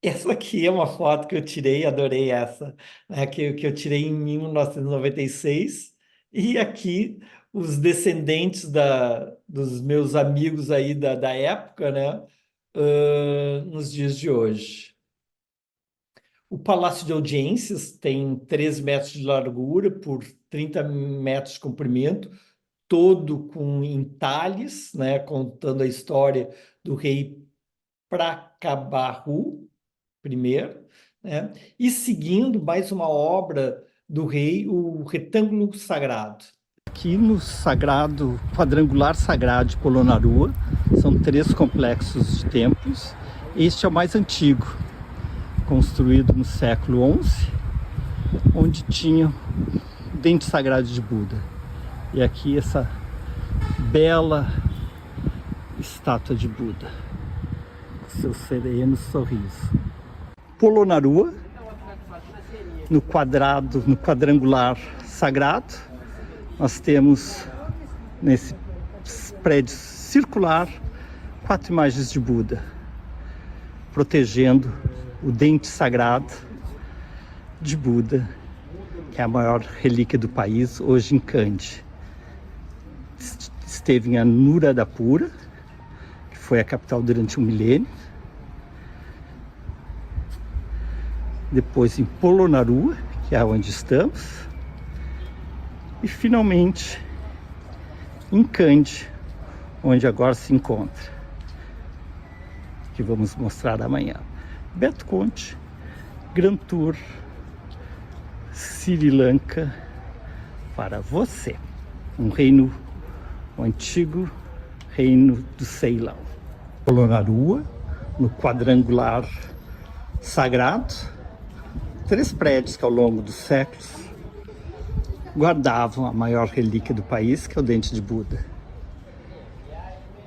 Essa aqui é uma foto que eu tirei, adorei essa, né, que eu tirei em 1996, e aqui os descendentes dos meus amigos aí da época, né, nos dias de hoje. O Palácio de Audiências tem 13 metros de largura por 30 metros de comprimento, todo com entalhes, né, contando a história do rei Prakabahu I, né, e seguindo mais uma obra do rei, o Retângulo Sagrado. Aqui no quadrangular sagrado de Polonnaruwa, são 3 complexos de templos. Este é o mais antigo, construído no século XI, onde tinha o dente sagrado de Buda. E aqui essa bela estátua de Buda, com seu sereno sorriso. Polonnaruwa, no quadrangular sagrado, nós temos nesse prédio circular 4 imagens de Buda, protegendo o dente sagrado de Buda, que é a maior relíquia do país, hoje em Kandy. Esteve em Anuradhapura, que foi a capital durante um milênio. Depois em Polonnaruwa, que é onde estamos. E finalmente em Kandy, onde agora se encontra, que vamos mostrar amanhã. Beto Conte, Grand Tour, Sri Lanka, para você. Um antigo reino do Ceilão. Polonnaruwa, no quadrangular sagrado, 3 prédios que ao longo dos séculos guardavam a maior relíquia do país, que é o dente de Buda.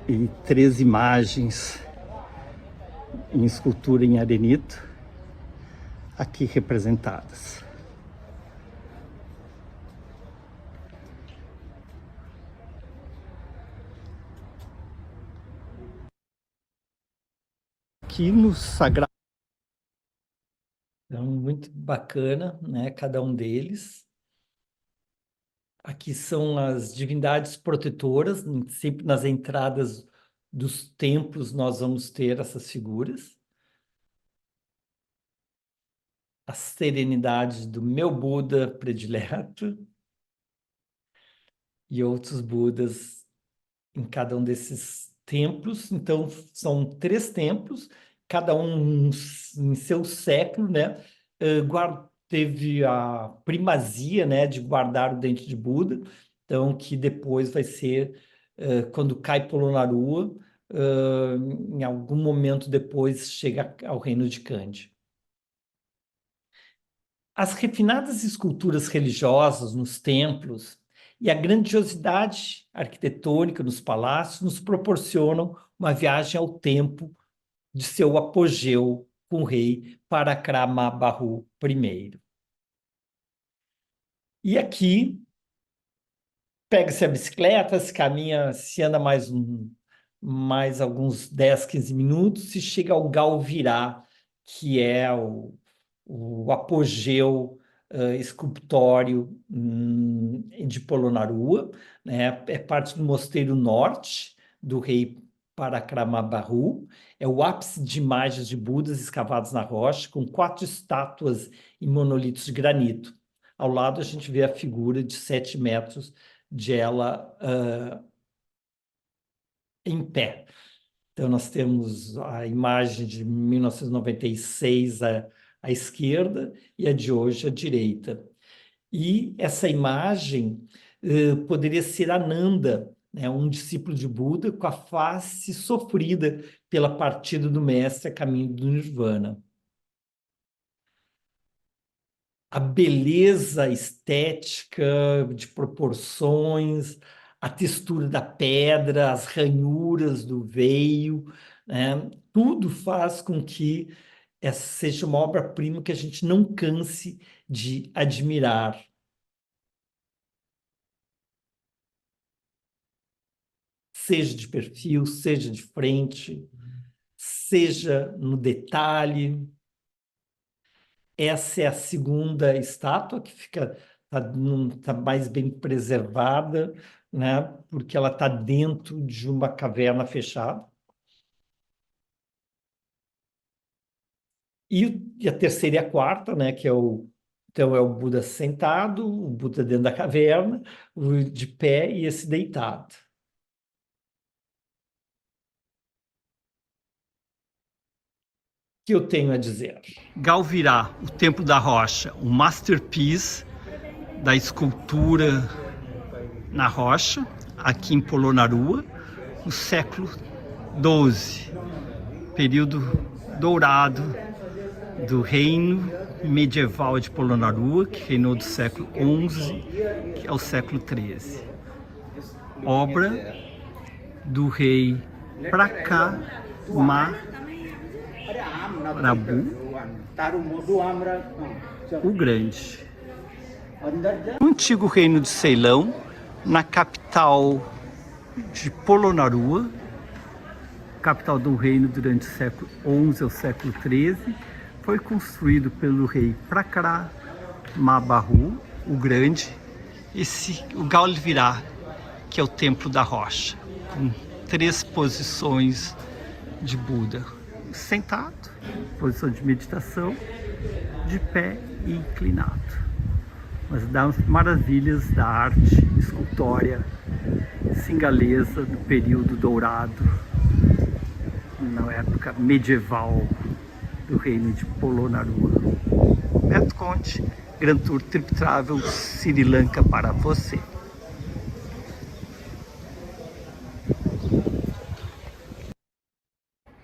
E 3 imagens em escultura em arenito, aqui representadas. Aqui no sagrado. Então, muito bacana, né, cada um deles. Aqui são as divindades protetoras, sempre nas entradas dos templos nós vamos ter essas figuras. A serenidade do meu Buda predileto e outros Budas em cada um desses templos. Então, são 3 templos, cada um em seu século, né? teve a primazia, né, de guardar o dente de Buda, então que depois vai ser, quando cai Polonnaruwa, em algum momento depois chega ao reino de Kandy. As refinadas esculturas religiosas nos templos e a grandiosidade arquitetônica nos palácios nos proporcionam uma viagem ao tempo de seu apogeu com o rei Parakramabahu I. E aqui, pega-se a bicicleta, se caminha, se anda mais alguns 10, 15 minutos, se chega ao Galvirá, que é o apogeu escultório de Polonnaruwa, né? É parte do mosteiro norte do rei Parakramabahu, é o ápice de imagens de Budas escavados na rocha, com 4 estátuas em monolitos de granito. Ao lado a gente vê a figura de 7 metros de ela em pé. Então nós temos a imagem de 1996 à esquerda e a de hoje à direita. E essa imagem poderia ser Ananda, né, um discípulo de Buda com a face sofrida pela partida do mestre a caminho do Nirvana. A beleza estética de proporções, a textura da pedra, as ranhuras do veio, né, tudo faz com que essa seja uma obra-prima que a gente não canse de admirar. Seja de perfil, seja de frente, seja no detalhe. Essa é a segunda estátua que tá mais bem preservada, né? Porque ela está dentro de uma caverna fechada. E a terceira e a quarta, né? Então é o Buda sentado, o Buda dentro da caverna, o de pé e esse deitado. Que eu tenho a dizer? Galvirá, o Templo da Rocha, um masterpiece da escultura na rocha, aqui em Polonnaruwa, no século XII, período dourado do reino medieval de Polonnaruwa, que reinou do século XI ao século XIII. Obra do rei Prakamarabu o Grande. No antigo reino de Ceilão, na capital de Polonnaruwa, capital do reino durante o século XI ao século XIII, foi construído pelo rei Prakramabahu o Grande, o Galvirá, que é o Templo da Rocha, com 3 posições de Buda: sentado, posição de meditação, de pé e inclinado. Mas das maravilhas da arte escultória singalesa do período dourado, na época medieval do reino de Polonnaruwa. Beto Conte, Grand Tour Trip Travel Sri Lanka para você.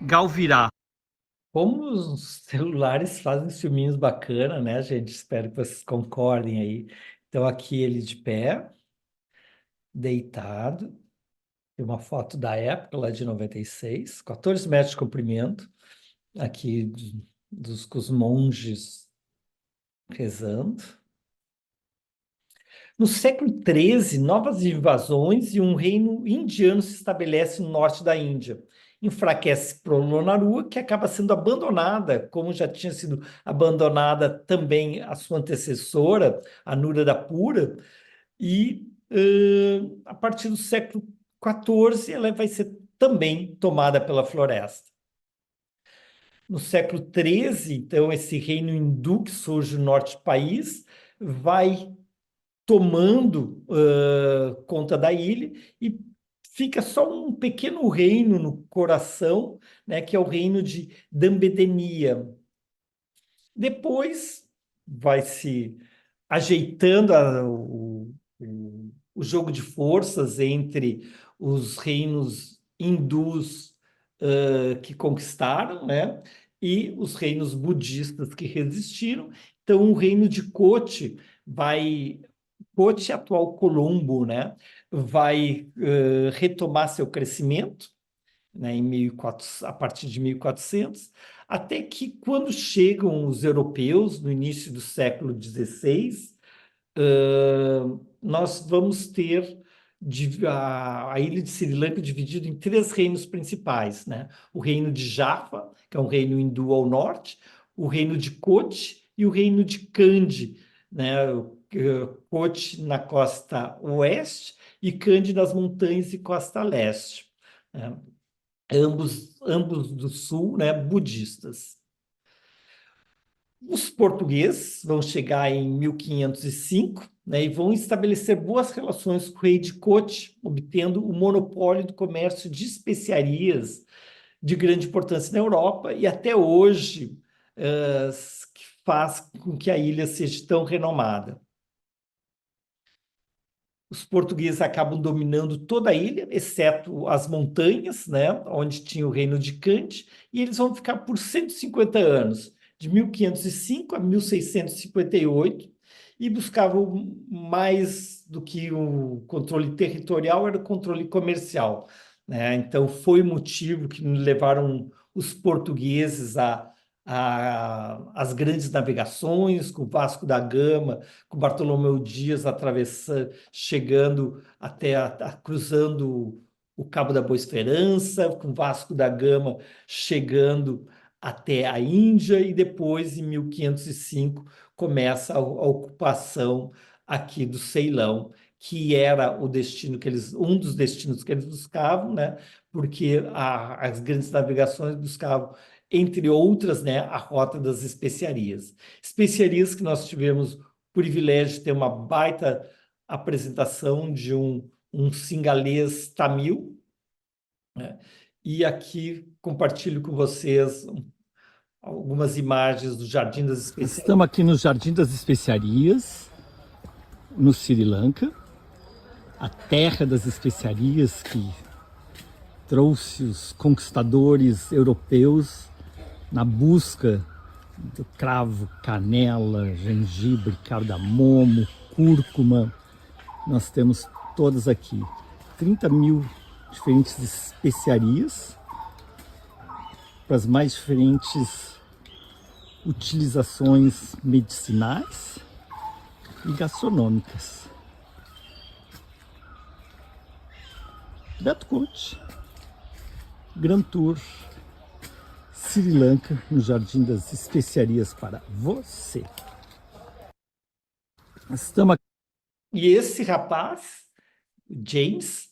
Galvirá. Como os celulares fazem filminhos bacanas, né, gente? Espero que vocês concordem aí. Então, aqui ele de pé, deitado. Tem uma foto da época, lá de 96, 14 metros de comprimento. Aqui com os monges rezando. No século XIII, novas invasões e um reino indiano se estabelece no norte da Índia. Enfraquece Polonnaruwa, que acaba sendo abandonada, como já tinha sido abandonada também a sua antecessora, a Anuradhapura, e a partir do século XIV ela vai ser também tomada pela floresta. No século XIII, então, esse reino hindu que surge no norte do país vai tomando conta da ilha e fica só um pequeno reino no coração, né, que é o reino de Dambedenia. Depois vai se ajeitando o jogo de forças entre os reinos hindus que conquistaram, né, e os reinos budistas que resistiram. Então, o reino de Kochi Kochi, atual Colombo, né, vai retomar seu crescimento, né, a partir de 1400, até que quando chegam os europeus, no início do século XVI, nós vamos ter a ilha de Sri Lanka dividida em 3 reinos principais, né? O reino de Java, que é um reino hindu ao norte, o reino de Kochi e o reino de Kandy, né? Kochi na costa oeste e Kandy nas montanhas e costa leste, né? Ambos do sul, né, budistas. Os portugueses vão chegar em 1505, né, e vão estabelecer boas relações com o rei de Kochi, obtendo o monopólio do comércio de especiarias de grande importância na Europa e até hoje que faz com que a ilha seja tão renomada. Os portugueses acabam dominando toda a ilha, exceto as montanhas, né, onde tinha o reino de Kandy, e eles vão ficar por 150 anos, de 1505 a 1658, e buscavam mais do que o controle territorial, era o controle comercial, né? Então, foi o motivo que levaram os portugueses as grandes navegações, com Vasco da Gama, com Bartolomeu Dias chegando até cruzando o Cabo da Boa Esperança, com Vasco da Gama chegando até a Índia, e depois, em 1505, começa a ocupação aqui do Ceilão, que era um dos destinos que eles buscavam, né? Porque as grandes navegações buscavam, entre outras, né, a rota das especiarias. Especiarias que nós tivemos o privilégio de ter uma baita apresentação de um singalês tamil, né? E aqui compartilho com vocês algumas imagens do Jardim das Especiarias. Estamos aqui no Jardim das Especiarias, no Sri Lanka, a terra das especiarias que trouxe os conquistadores europeus na busca do cravo, canela, gengibre, cardamomo, cúrcuma. Nós temos todas aqui, 30 mil diferentes especiarias para as mais diferentes utilizações medicinais e gastronômicas. Beto Conte, Grand Tour, Sri Lanka, no Jardim das Especiarias para você. Estamos aqui. E esse rapaz, James,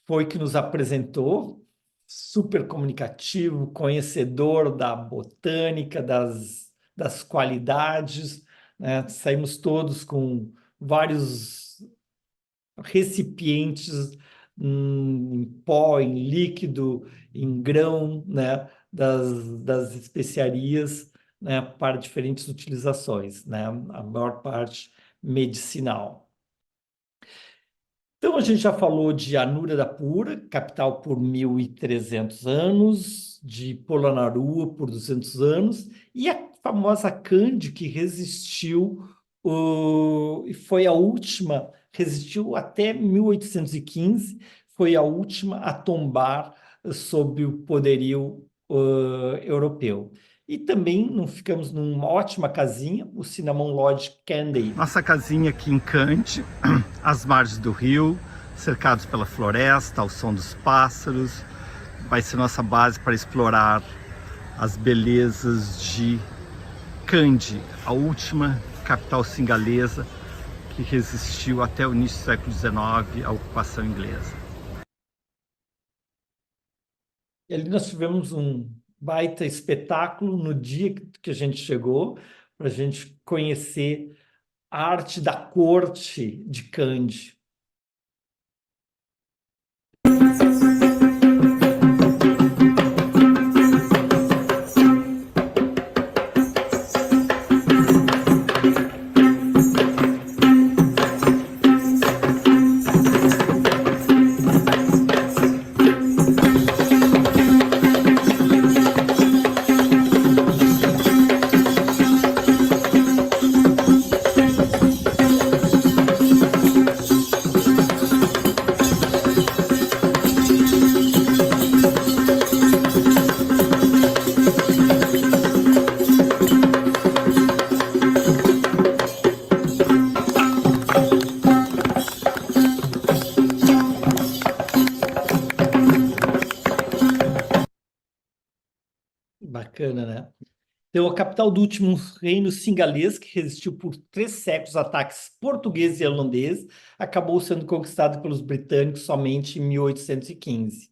foi que nos apresentou, super comunicativo, conhecedor da botânica, das qualidades, né? Saímos todos com vários recipientes em pó, em líquido, em grão, né? das especiarias, né? Para diferentes utilizações, né? A maior parte medicinal. Então, a gente já falou de Anuradhapura, capital por 1.300 anos, de Polonnaruwa por 200 anos, e a famosa Kandy, que resistiu, e foi a última, resistiu até 1815, foi a última a tombar sob o poderio europeu. E também não ficamos numa ótima casinha, o Cinnamon Lodge Kandy. Nossa casinha aqui em Kandy, às margens do rio, cercados pela floresta, ao som dos pássaros. Vai ser nossa base para explorar as belezas de Kandy, a última capital singalesa que resistiu até o início do século XIX à ocupação inglesa. E ali nós tivemos um baita espetáculo no dia que a gente chegou, para a gente conhecer a arte da corte de Kandy. bacana, né? Então, a capital do último reino singalês, que resistiu por 3 séculos a ataques portugueses e holandeses, acabou sendo conquistado pelos britânicos somente em 1815.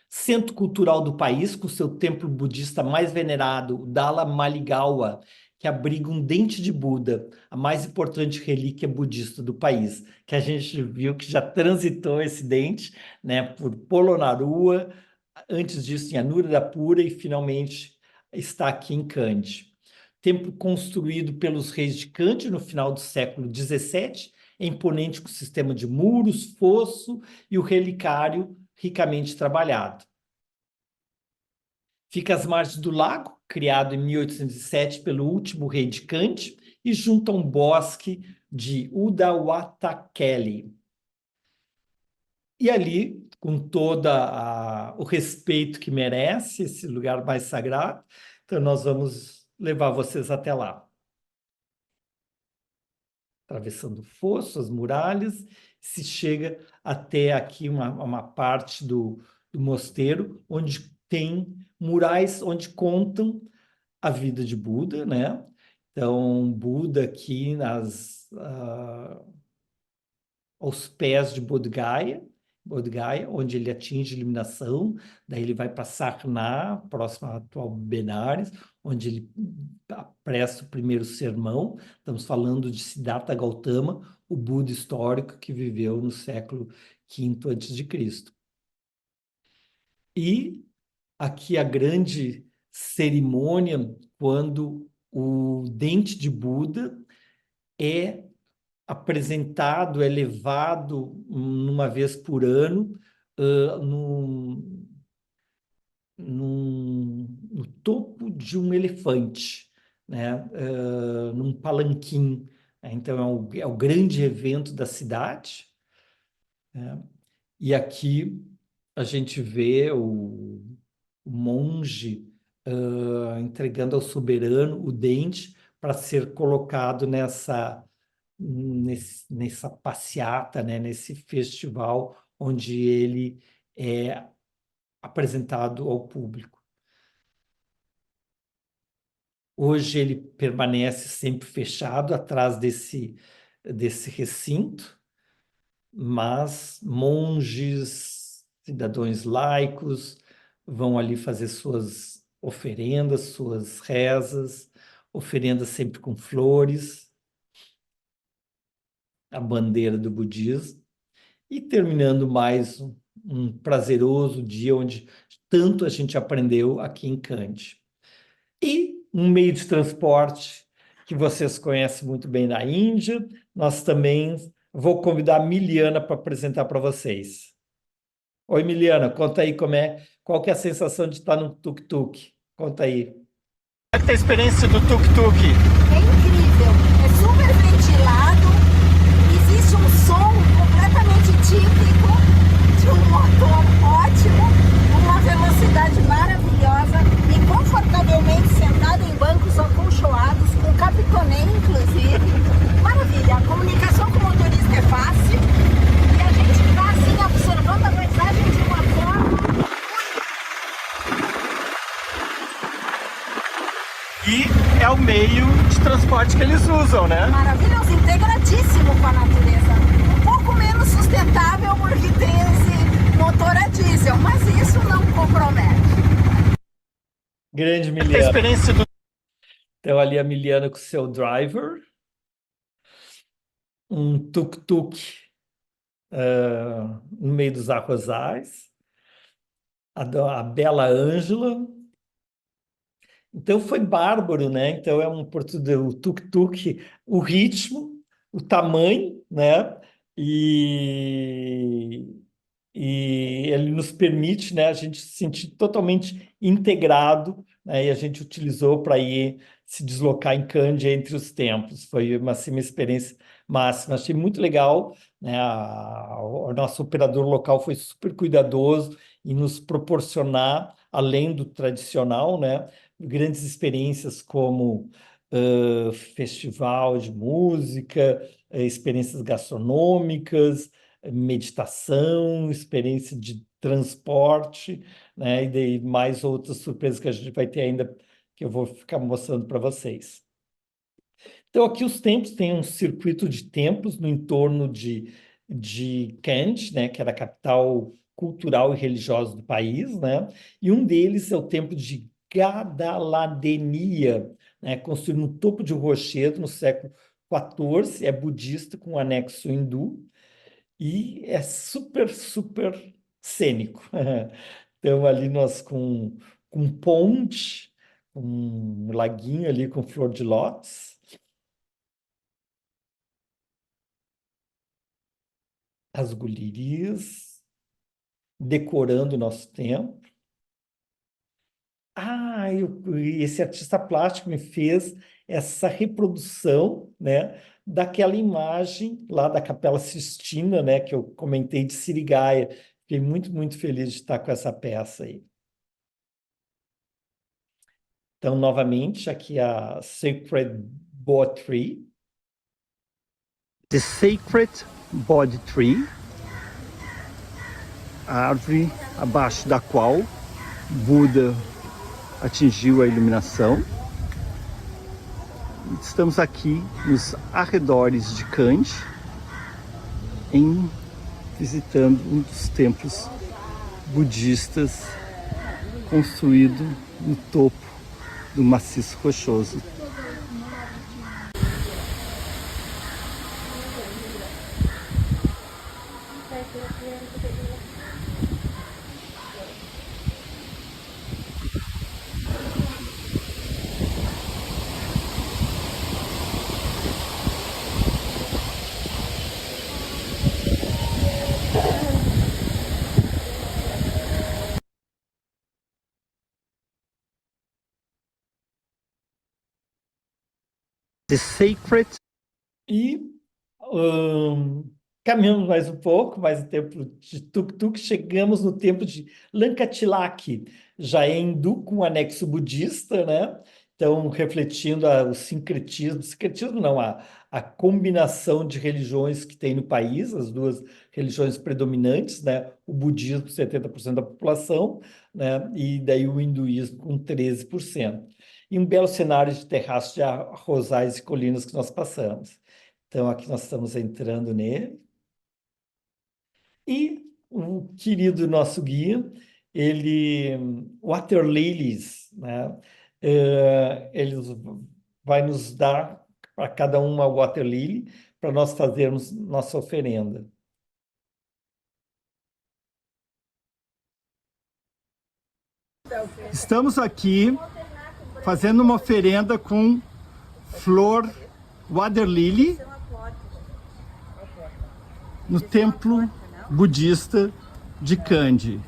Centro cultural do país, com seu templo budista mais venerado, o Dala Maligawa, que abriga um dente de Buda, a mais importante relíquia budista do país, que a gente viu que já transitou esse dente, né, por Polonnaruwa, antes disso em Anuradhapura e finalmente está aqui em Kandy. Templo construído pelos reis de Kandy no final do século XVII, é imponente com sistema de muros, fosso e o relicário ricamente trabalhado. Fica às margens do lago, criado em 1807 pelo último rei de Kandy, e junto a um bosque de Udawatakeli. E ali, com todo o respeito que merece, esse lugar mais sagrado, então nós vamos levar vocês até lá. Atravessando o fosso, as muralhas, se chega até aqui uma parte do mosteiro, onde tem murais onde contam a vida de Buda, né? Então, Buda aqui aos pés de Bodh Gaya, onde ele atinge a iluminação, daí ele vai para Sarnath, próximo ao atual Benares, onde ele presta o primeiro sermão. Estamos falando de Siddhartha Gautama, o Buda histórico que viveu no século V a.C. E aqui a grande cerimônia, quando o dente de Buda é apresentado, é levado uma vez por ano no topo de um elefante, né? Num palanquim. Então, é o grande evento da cidade, né? E aqui a gente vê o monge entregando ao soberano o dente para ser colocado nessa passeata, né, nesse festival onde ele é apresentado ao público. Hoje ele permanece sempre fechado atrás desse recinto, mas monges, cidadãos laicos vão ali fazer suas oferendas, suas rezas, oferendas sempre com flores, a bandeira do budismo, e terminando mais um prazeroso dia onde tanto a gente aprendeu aqui em Kandy. E um meio de transporte que vocês conhecem muito bem na Índia, nós também vou convidar a Miliana para apresentar para vocês. Oi, Miliana, conta aí qual que é a sensação de estar no tuk-tuk? Conta aí. Como é que tá a experiência do tuk-tuk? É incrível, é super ventilado, existe um som completamente típico de um motor ótimo, uma velocidade maravilhosa e confortavelmente sentado em bancos acolchoados, com capitoné inclusive. Maravilha, a comunicação com o motorista é fácil e a gente está assim observando a paisagem de uma forma... E é o meio de transporte que eles usam, né? Maravilhoso, integradíssimo com a natureza. Um pouco menos sustentável porque tem esse motor a diesel, mas isso não compromete. Grande Miliana. A experiência do... Então ali a Miliana com o seu driver, um tuk-tuk no meio dos arrozais, a bela Ângela. Então foi bárbaro, né? Então é o tuk-tuk, o ritmo, o tamanho, né? E ele nos permite, né, a gente se sentir totalmente integrado, né? E a gente utilizou para ir se deslocar em Kandy entre os templos. Foi uma experiência máxima. Achei muito legal, né? O nosso operador local foi super cuidadoso em nos proporcionar, além do tradicional, né, grandes experiências como festival de música, experiências gastronômicas, meditação, experiência de transporte, né, e daí mais outras surpresas que a gente vai ter ainda que eu vou ficar mostrando para vocês. Então, aqui os templos têm um circuito de templos no entorno de Kandy, né, que era a capital cultural e religiosa do país, né? E um deles é o templo de Gadaladenia, né, construído no topo de um rochedo no século XIV, é budista com anexo hindu e é super, super cênico. Então, ali nós com ponte, um laguinho ali com flor de lótus, as gulerias, decorando o nosso templo. E esse artista plástico me fez essa reprodução, né, daquela imagem lá da Capela Sistina, né, que eu comentei de Sirigaia. Fiquei muito, muito feliz de estar com essa peça aí. Então, novamente, aqui a Sacred Boa Tree. The Sacred Body Tree, a árvore abaixo da qual Buda atingiu a iluminação. Estamos aqui nos arredores de Kandy, visitando um dos templos budistas construído no topo do maciço rochoso. The Sacred. E caminhamos mais um pouco, mais o templo de Tuk-Tuk, chegamos no templo de Lankatilak, já é hindu com anexo budista, né? Então, refletindo o sincretismo não, a combinação de religiões que tem no país, as duas religiões predominantes, né? O budismo, 70% da população, né? E daí o hinduísmo com 13%. E um belo cenário de terraços de arrozais e colinas que nós passamos. Então, aqui nós estamos entrando nele. E o querido nosso guia, ele, Water Lilies, né? Ele vai nos dar para cada uma Water Lily para nós fazermos nossa oferenda. Estamos aqui fazendo uma oferenda com flor Water Lily no templo budista de Kandy.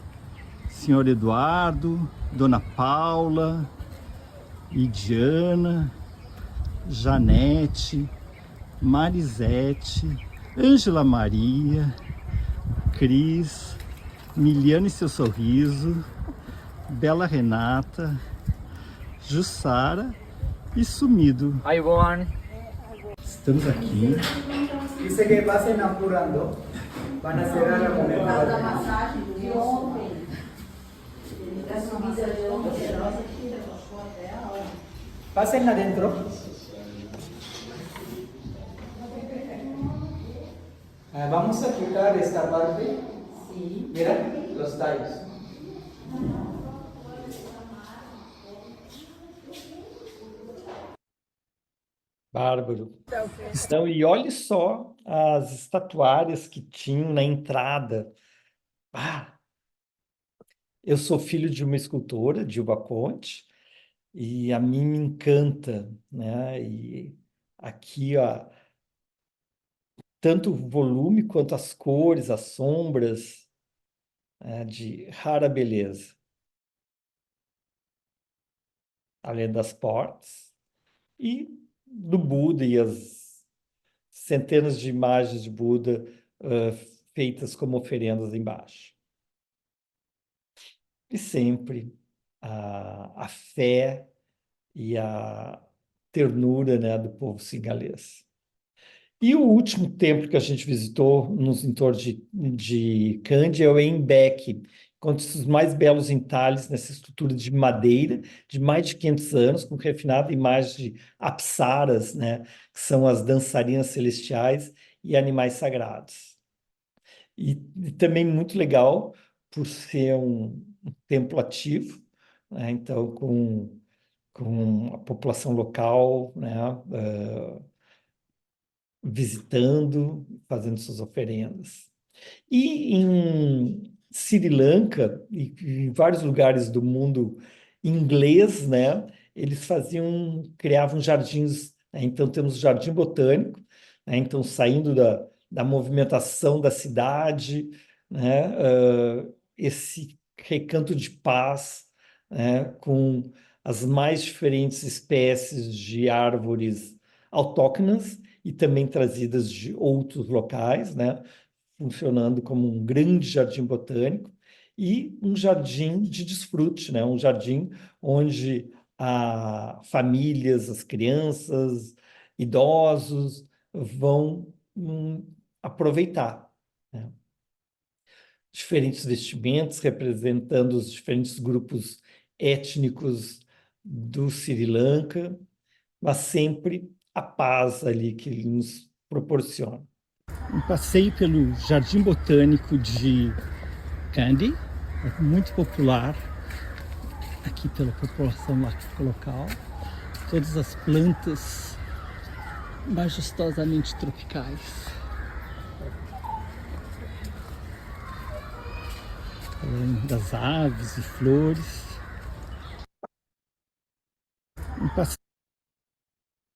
Senhor Eduardo, Dona Paula, Lidiana, Janete, Marisete, Ângela Maria, Cris, Miliana e seu sorriso, Bela Renata, Jussara e Sumido. Hi, Juan. Estamos aqui. Dice que pasen apurando. Van a cerrar a comer. Pasen adentro. Vamos a quitar esta parte. Sí. Mira, los tallos. Bárbaro. Então, e olhe só as estatuárias que tinham na entrada. Eu sou filho de uma escultora, Dilba Conte, e a mim me encanta, né? E aqui, ó, tanto o volume quanto as cores, as sombras, de rara beleza. Além das portas e do Buda e as centenas de imagens de Buda feitas como oferendas embaixo. E sempre a fé e a ternura, né, do povo singalês. E o último templo que a gente visitou nos entornos de Kandy é o Embek, encontra os mais belos entalhes nessa estrutura de madeira de mais de 500 anos, com refinada imagem de apsaras, né, que são as dançarinas celestiais e animais sagrados. E também muito legal por ser um templo ativo, né, então com a população local, né, visitando, fazendo suas oferendas. E em Sri Lanka e em vários lugares do mundo inglês, né, eles criavam jardins, né? Então temos o Jardim Botânico, né? Então saindo da movimentação da cidade, né, esse recanto de paz, né, com as mais diferentes espécies de árvores autóctonas e também trazidas de outros locais, né, funcionando como um grande jardim botânico e um jardim de desfrute, né? Um jardim onde famílias, as crianças, idosos vão aproveitar, né? Diferentes vestimentos representando os diferentes grupos étnicos do Sri Lanka, mas sempre a paz ali que ele nos proporciona. Um passeio pelo Jardim Botânico de Kandy, é muito popular aqui pela população local. Todas as plantas majestosamente tropicais. Além das aves e flores.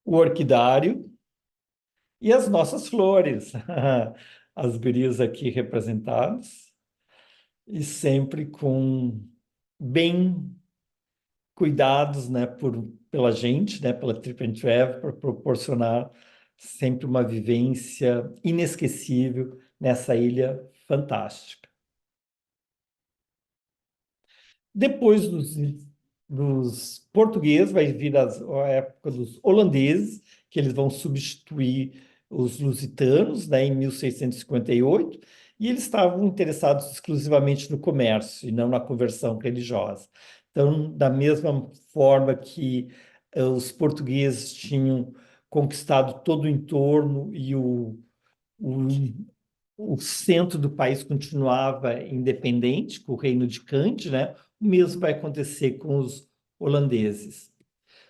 O orquidário e as nossas flores, as gurias aqui representadas, e sempre bem cuidados, né, pela gente, né, pela Trip and Travel, para proporcionar sempre uma vivência inesquecível nessa ilha fantástica. Depois dos portugueses, vai vir a época dos holandeses, que eles vão substituir os lusitanos, né, em 1658, e eles estavam interessados exclusivamente no comércio e não na conversão religiosa. Então, da mesma forma que os portugueses tinham conquistado todo o entorno e o centro do país continuava independente, com o reino de Kandy, né? O mesmo vai acontecer com os holandeses.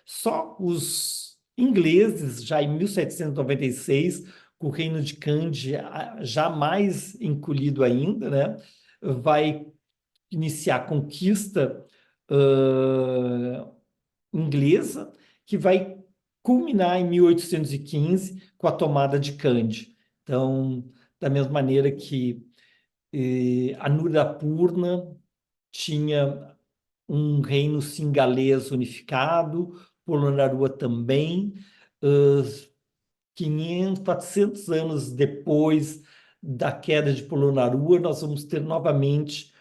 Só os ingleses, já em 1796, com o reino de Kandy já mais encolhido ainda, né? Vai iniciar a conquista inglesa, que vai culminar em 1815 com a tomada de Kandy. Então, da mesma maneira que Anuradhapurna tinha um reino singalês unificado, Polonnaruwa também, 400 anos depois da queda de Polonnaruwa, nós vamos ter novamente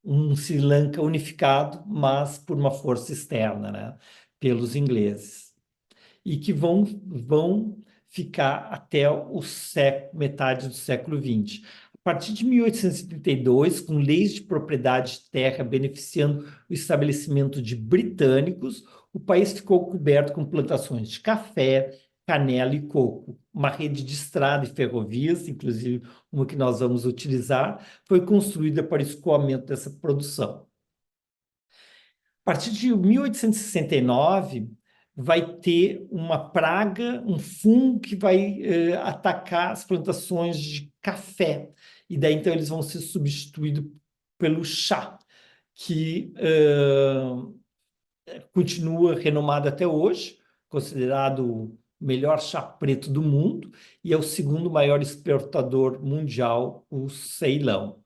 um Sri Lanka unificado, mas por uma força externa, né, pelos ingleses, e que vão ficar até metade do século XX. A partir de 1832, com leis de propriedade de terra beneficiando o estabelecimento de britânicos, o país ficou coberto com plantações de café, canela e coco. Uma rede de estrada e ferrovias, inclusive uma que nós vamos utilizar, foi construída para o escoamento dessa produção. A partir de 1869, vai ter uma praga, um fungo que vai atacar as plantações de café. E daí, então, eles vão ser substituídos pelo chá, que continua renomado até hoje, considerado o melhor chá preto do mundo, e é o segundo maior exportador mundial, o Ceilão.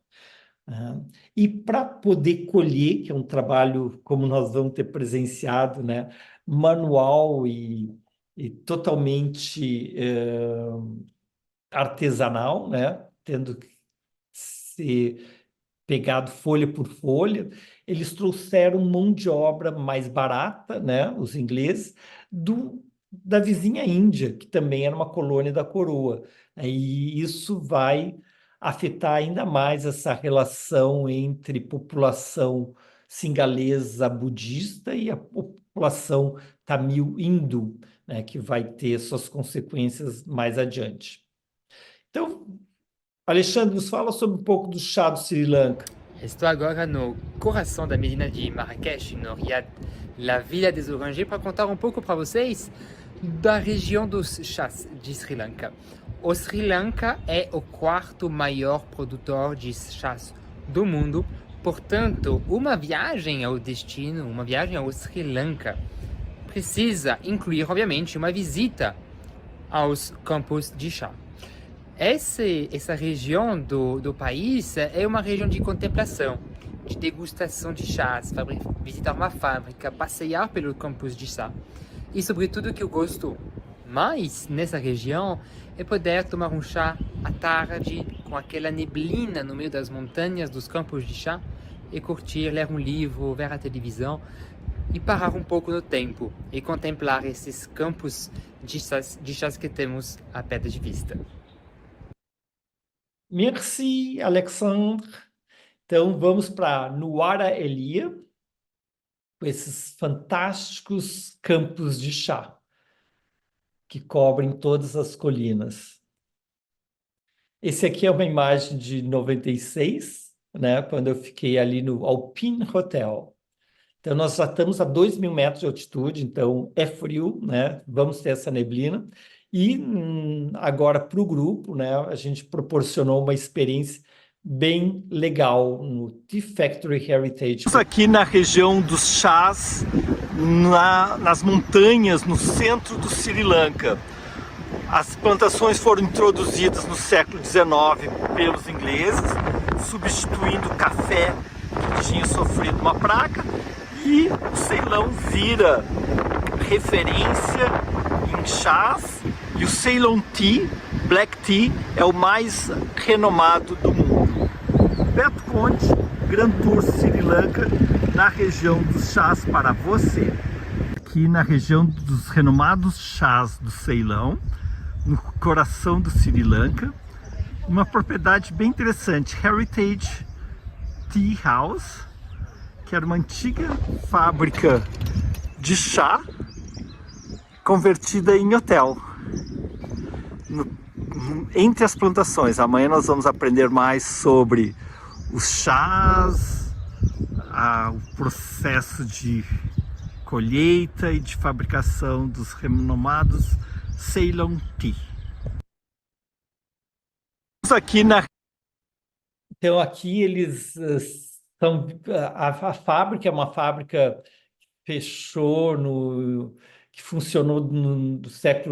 E para poder colher, que é um trabalho, como nós vamos ter presenciado, né, manual e totalmente artesanal, né, tendo que ser pegado folha por folha, eles trouxeram mão de obra mais barata, né, os ingleses, da vizinha Índia, que também era uma colônia da coroa. E isso vai afetar ainda mais essa relação entre população singalesa budista e a população tamil hindu, né, que vai ter suas consequências mais adiante. Então, Alexandre, nos fala sobre um pouco do chá do Sri Lanka. Estou agora no coração da Medina de Marrakech, no Riad, la Vila des Orangers, para contar um pouco para vocês da região dos chás de Sri Lanka. O Sri Lanka é o quarto maior produtor de chás do mundo, portanto, uma viagem ao destino, uma viagem ao Sri Lanka, precisa incluir, obviamente, uma visita aos campos de chá. Essa região do país é uma região de contemplação, de degustação de chás, visitar uma fábrica, passear pelo campus de chá. E sobretudo o que eu gosto mais nessa região é poder tomar um chá à tarde com aquela neblina no meio das montanhas dos campos de chá e curtir, ler um livro, ver a televisão e parar um pouco no tempo e contemplar esses campos de chás que temos à perda de vista. Merci, Alexandre. Então, vamos para Nuwara Eliya, com esses fantásticos campos de chá que cobrem todas as colinas. Esse aqui é uma imagem de 96, né, quando eu fiquei ali no Alpine Hotel. Então, nós já estamos a 2.000 metros de altitude, então é frio, né? Vamos ter essa neblina. E agora, para o grupo, né, a gente proporcionou uma experiência bem legal no Tea Factory Heritage. Estamos aqui na região dos chás, nas montanhas, no centro do Sri Lanka. As plantações foram introduzidas no século XIX pelos ingleses, substituindo o café que tinha sofrido uma praga, e o Ceilão vira referência em chás, e o Ceylon Tea, Black Tea, é o mais renomado do mundo. Beto Conde, Grand Tour Sri Lanka, na região dos chás para você. Aqui na região dos renomados chás do Ceilão, no coração do Sri Lanka, uma propriedade bem interessante, Heritage Tea House, que era uma antiga fábrica de chá convertida em hotel. Entre as plantações, amanhã nós vamos aprender mais sobre os chás, o processo de colheita e de fabricação dos renomados Ceylon Tea. Então aqui eles são a fábrica é uma fábrica que fechou que funcionou no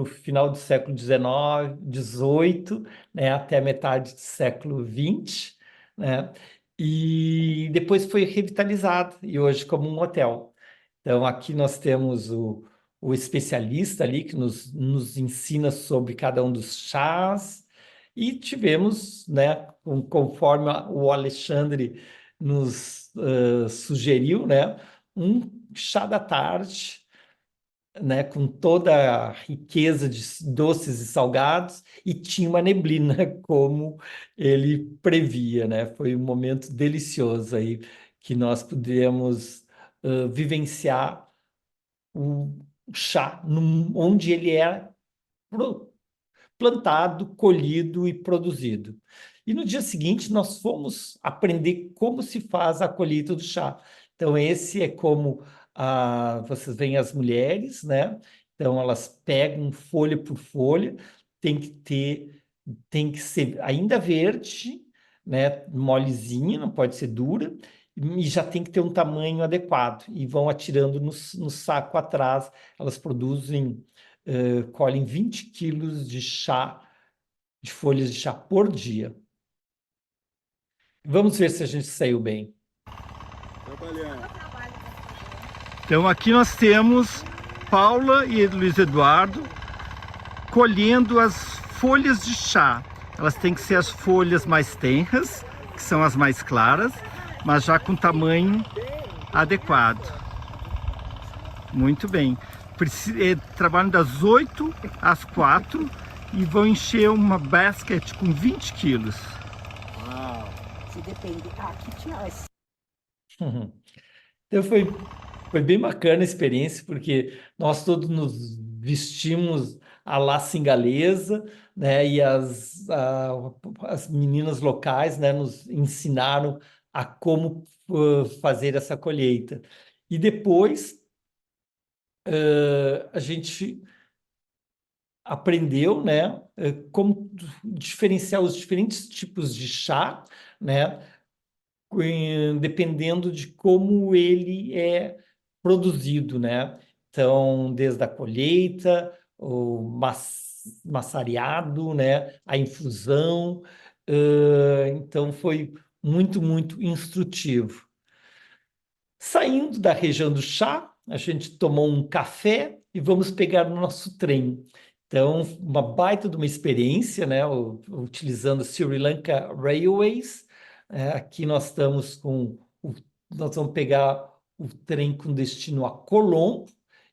final do século XVIII, né, até a metade do século XX, né, e depois foi revitalizado e hoje como um hotel. Então aqui nós temos o especialista ali que nos ensina sobre cada um dos chás, e tivemos, né, conforme o Alexandre nos sugeriu, né, um chá da tarde, né, com toda a riqueza de doces e salgados, e tinha uma neblina, como ele previa, né? Foi um momento delicioso aí que nós pudemos vivenciar o chá onde ele é plantado, colhido e produzido. E no dia seguinte nós fomos aprender como se faz a colheita do chá. Então esse é como vocês veem as mulheres, né? Então elas pegam folha por folha, tem que ser ainda verde, né? Molezinha, não pode ser dura, e já tem que ter um tamanho adequado, e vão atirando no saco atrás. Elas colhem 20 quilos de chá, de folhas de chá por dia. Vamos ver se a gente saiu bem. Então aqui nós temos Paula e Luiz Eduardo colhendo as folhas de chá. Elas têm que ser as folhas mais tenras, que são as mais claras, mas já com tamanho adequado. Muito bem. Trabalham das 8 às 4 e vão encher uma basket com 20 quilos. Se depende. Aqui tinha. Uhum. Então foi bem bacana a experiência, porque nós todos nos vestimos à la singalesa, né? E as meninas locais, né, nos ensinaram a como fazer essa colheita. E depois a gente aprendeu, né, como diferenciar os diferentes tipos de chá, né, dependendo de como ele é produzido, né? Então, desde a colheita, o massariado, né, a infusão. Então, foi muito, muito instrutivo. Saindo da região do chá, a gente tomou um café e vamos pegar o nosso trem. Então, uma baita de uma experiência, né? Utilizando Sri Lanka Railways. Aqui nós estamos nós vamos pegar o trem com destino a Colombo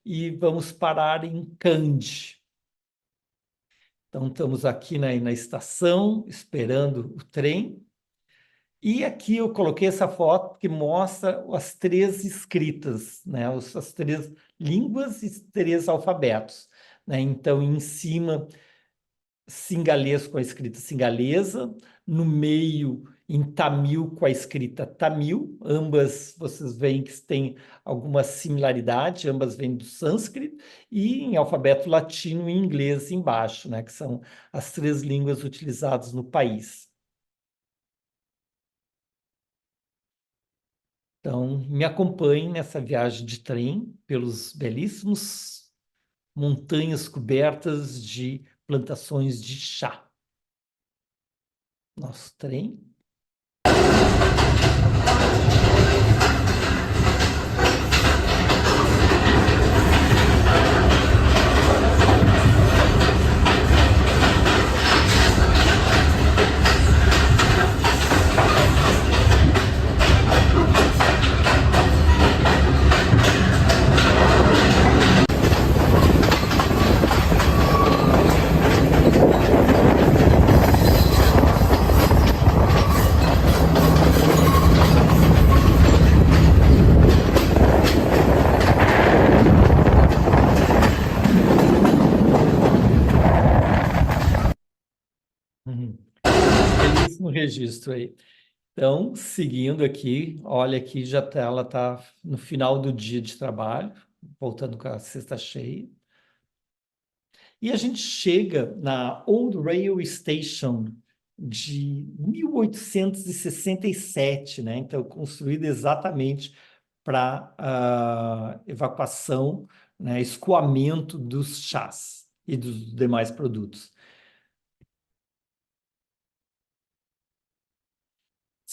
e vamos parar em Kandy. Então, estamos aqui na estação, esperando o trem. E aqui eu coloquei essa foto que mostra as 3 escritas, né? As 3 línguas e 3 alfabetos, né? Então, em cima, singalês com a escrita singalesa, no meio, em tamil com a escrita tamil, ambas vocês veem que têm alguma similaridade, ambas vêm do sânscrito, e em alfabeto latino e inglês embaixo, né? Que são as 3 línguas utilizadas no país. Então, me acompanhe nessa viagem de trem pelos belíssimos montanhas cobertas de plantações de chá. Nosso trem. Belíssimo registro aí. Então, seguindo aqui, olha aqui, ela está no final do dia de trabalho, voltando com a cesta cheia. E a gente chega na Old Railway Station de 1867, né? Então, construída exatamente para evacuação, né? Escoamento dos chás e dos demais produtos.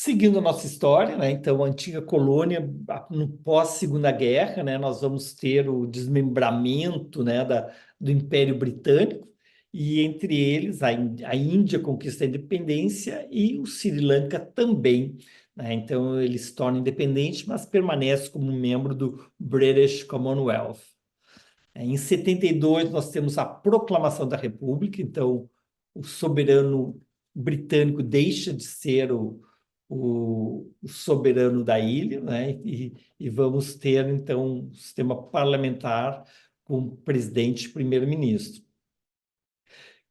Seguindo a nossa história, né? Então, a antiga colônia, no pós-Segunda Guerra, né? Nós vamos ter o desmembramento, né? do Império Britânico, e entre eles a Índia conquista a independência e o Sri Lanka também, né? Então, ele se torna independente, mas permanece como membro do British Commonwealth. Em 72, nós temos a proclamação da República, então o soberano britânico deixa de ser o soberano da ilha, né? E vamos ter, então, um sistema parlamentar com presidente e primeiro-ministro.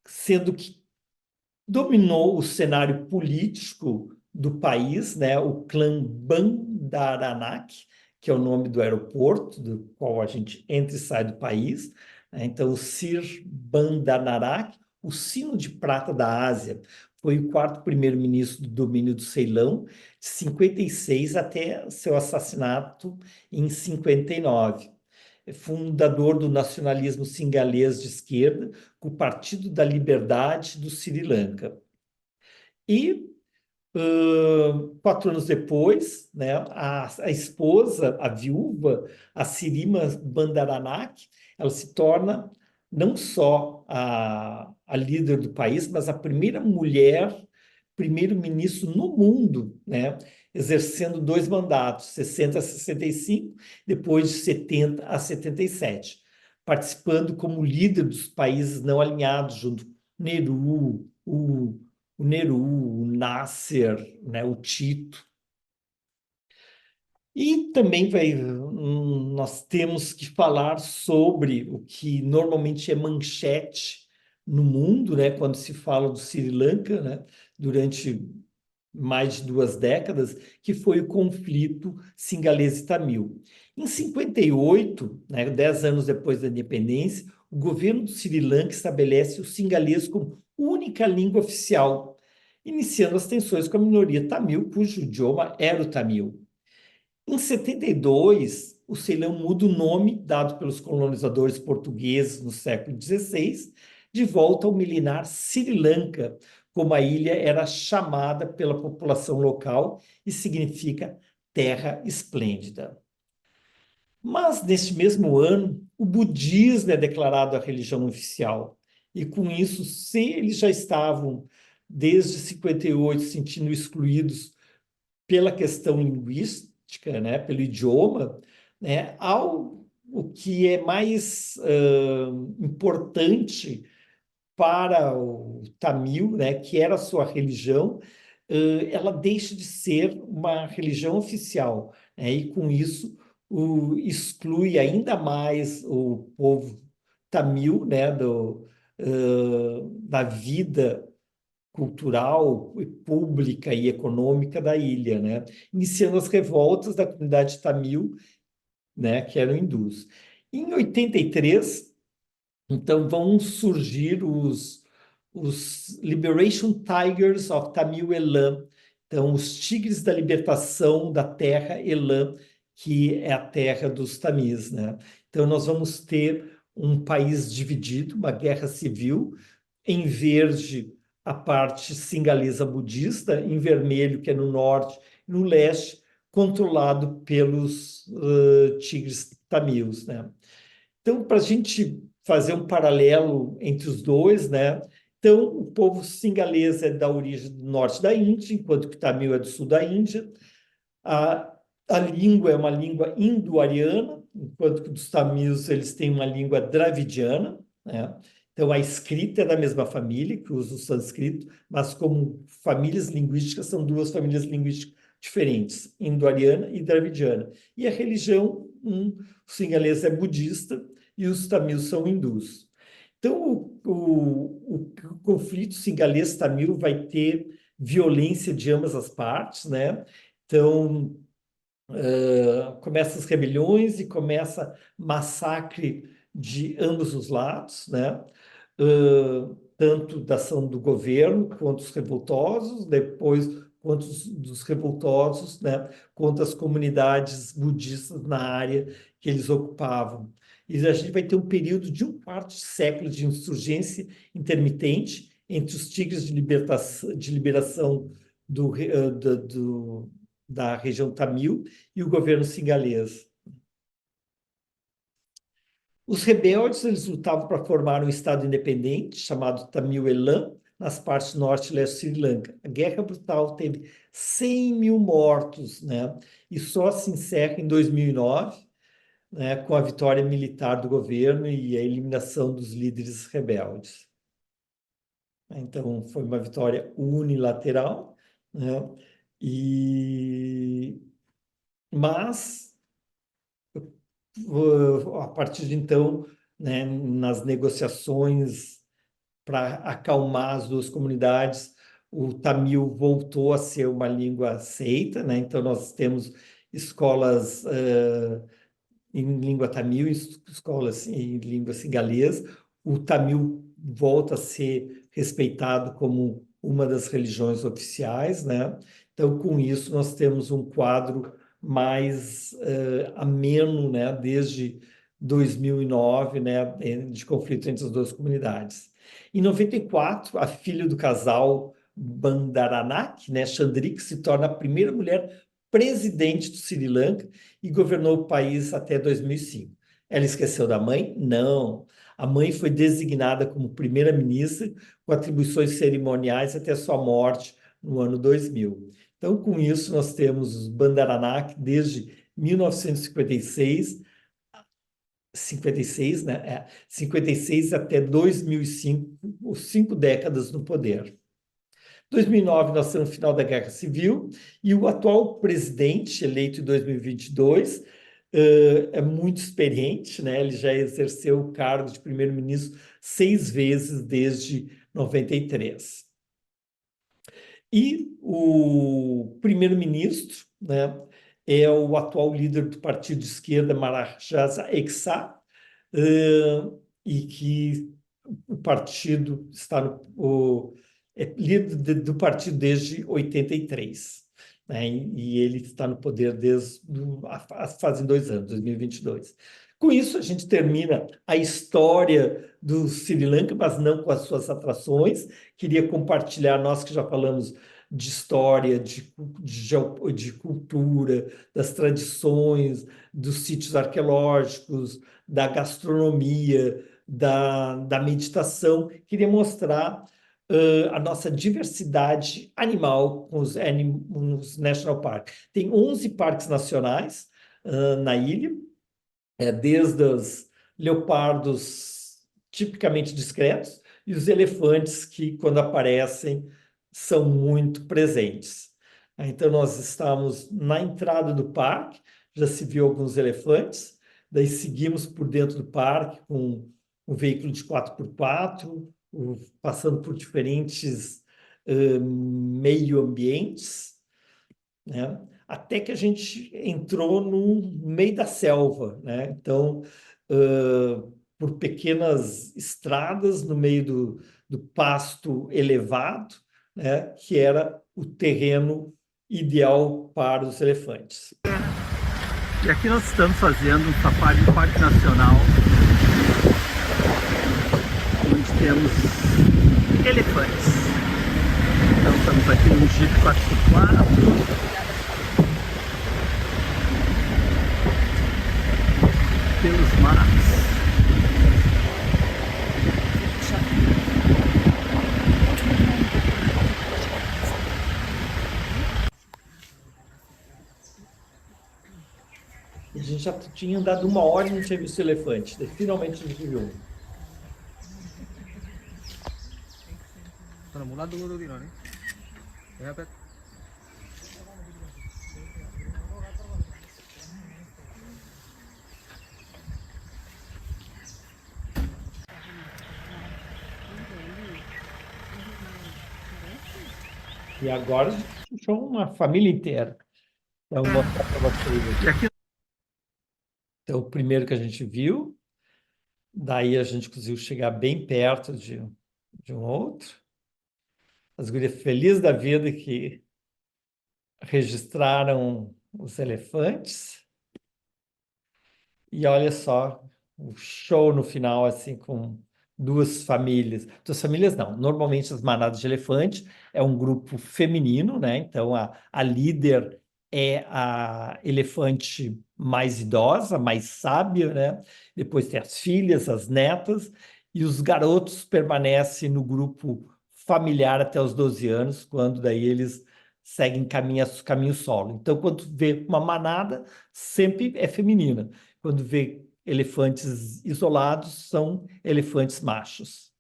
Sendo que dominou o cenário político do país, né? O clã Bandaranak, que é o nome do aeroporto, do qual a gente entra e sai do país, né? Então, o Sir Bandaranak, o sino de prata da Ásia, foi o 4º primeiro-ministro do domínio do Ceilão, de 56 até seu assassinato em 59. É fundador do nacionalismo singalês de esquerda, com o Partido da Liberdade do Sri Lanka. E 4 anos depois, né, a esposa, a viúva, a Sirima Bandaranak, ela se torna não só a líder do país, mas a primeira mulher primeiro-ministro no mundo, né, exercendo 2 mandatos, 60 a 65, depois de 70 a 77, participando como líder dos países não alinhados, junto com Nehru, o o Nehru, o Nasser, né, o Tito. E também nós temos que falar sobre o que normalmente é manchete no mundo, né, quando se fala do Sri Lanka, né, durante mais de 2 décadas, que foi o conflito singalês e tamil. Em 58, né, 10 anos depois da independência, o governo do Sri Lanka estabelece o singalês como única língua oficial, iniciando as tensões com a minoria tamil, cujo idioma era o tamil. Em 72, o Ceilão muda o nome dado pelos colonizadores portugueses no século XVI, de volta ao milenar Sri Lanka, como a ilha era chamada pela população local e significa terra esplêndida. Mas, neste mesmo ano, o budismo é declarado a religião oficial. E, com isso, se eles já estavam, desde 58, se sentindo excluídos pela questão linguística, né, pelo idioma, né, o que é mais importante para o Tamil, né, que era a sua religião, ela deixa de ser uma religião oficial, né, e com isso exclui ainda mais o povo Tamil, né, da vida cultural, pública e econômica da ilha, né, iniciando as revoltas da comunidade Tamil, né, que eram hindus. Em 83, então, vão surgir os Liberation Tigers of Tamil Elam, então, os tigres da libertação da terra Elam, que é a terra dos tamis, né? Então, nós vamos ter um país dividido, uma guerra civil, em verde a parte singalesa budista, em vermelho, que é no norte, no leste, controlado pelos tigres tamils, né? Então, para a gente fazer um paralelo entre os dois, né? Então, o povo singalês é da origem do norte da Índia, enquanto que o tamil é do sul da Índia. A língua é uma língua indo-ariana, enquanto que dos tamils eles têm uma língua dravidiana, né? Então, a escrita é da mesma família, que usa o sânscrito, mas como famílias linguísticas, são duas famílias linguísticas diferentes, indo-ariana e dravidiana. E a religião, o singalês é budista e os tamils são hindus. Então, o conflito singalês-tamil vai ter violência de ambas as partes, né? Então, começam as rebeliões e começa massacre de ambos os lados, né? Tanto da ação do governo quanto os revoltosos, depois quanto dos revoltosos, né? Quanto as comunidades budistas na área que eles ocupavam. E a gente vai ter um período de 1/4 de século de insurgência intermitente entre os tigres de liberação da região tamil e o governo singalês. Os rebeldes eles lutavam para formar um estado independente chamado Tamil Elam nas partes norte e leste de Sri Lanka. A guerra brutal teve 100 mil mortos, né? E só se encerra em 2009, né, com a vitória militar do governo e a eliminação dos líderes rebeldes. Então, foi uma vitória unilateral, né? Mas, a partir de então, né, nas negociações para acalmar as duas comunidades, o tamil voltou a ser uma língua aceita, né? Então, nós temos escolas em língua tamil, escolas em língua singalês. O tamil volta a ser respeitado como uma das religiões oficiais, né? Então, com isso, nós temos um quadro mais ameno, né? Desde 2009, né? De conflito entre as duas comunidades. Em 94, a filha do casal Bandaranak, né? Chandrik, se torna a primeira mulher presidente do Sri Lanka e governou o país até 2005. Ela esqueceu da mãe? Não. A mãe foi designada como primeira-ministra com atribuições cerimoniais até sua morte no ano 2000. Então, com isso, nós temos os Bandaranak desde 1956, 56, né? 56 até 2005, 5 décadas no poder. 2009, nós estamos no final da Guerra Civil, e o atual presidente, eleito em 2022, é muito experiente, né? Ele já exerceu o cargo de primeiro-ministro 6 vezes desde 93. E o primeiro-ministro, né, é o atual líder do partido de esquerda, Marajasa Eksá, e que o partido está é líder do partido desde 83, né? E ele está no poder fazem 2 anos, 2022. Com isso, a gente termina a história do Sri Lanka, mas não com as suas atrações. Queria compartilhar, nós que já falamos de história, de cultura, das tradições, dos sítios arqueológicos, da gastronomia, da meditação. Queria mostrar a nossa diversidade animal com os National Park. Tem 11 parques nacionais na ilha, desde os leopardos tipicamente discretos e os elefantes que, quando aparecem, são muito presentes. Então, nós estamos na entrada do parque, já se viu alguns elefantes, daí seguimos por dentro do parque com um veículo de 4x4, passando por diferentes meio ambientes, né? Até que a gente entrou no meio da selva, né? Então, por pequenas estradas no meio do pasto elevado, né? Que era o terreno ideal para os elefantes. E aqui nós estamos fazendo um safari no Parque Nacional, onde temos elefantes. Então estamos aqui num Jeep 4x4. Pelos matos. A gente já tinha andado 1 hora e não tinha visto elefante. Daí, finalmente a gente viu um. E agora a gente puxou uma família inteira. Então, vou mostrar para vocês aqui. Então, o primeiro que a gente viu, daí a gente conseguiu chegar bem perto de um outro. As gurias felizes da vida que registraram os elefantes. E olha só, o show no final, assim, com 2 famílias. 2 famílias não, normalmente as manadas de elefante é um grupo feminino, né? Então a líder é a elefante mais idosa, mais sábia, né? Depois tem as filhas, as netas, e os garotos permanecem no grupo familiar até os 12 anos, quando daí eles seguem caminho solo. Então, quando vê uma manada, sempre é feminina. Quando vê elefantes isolados, são elefantes machos.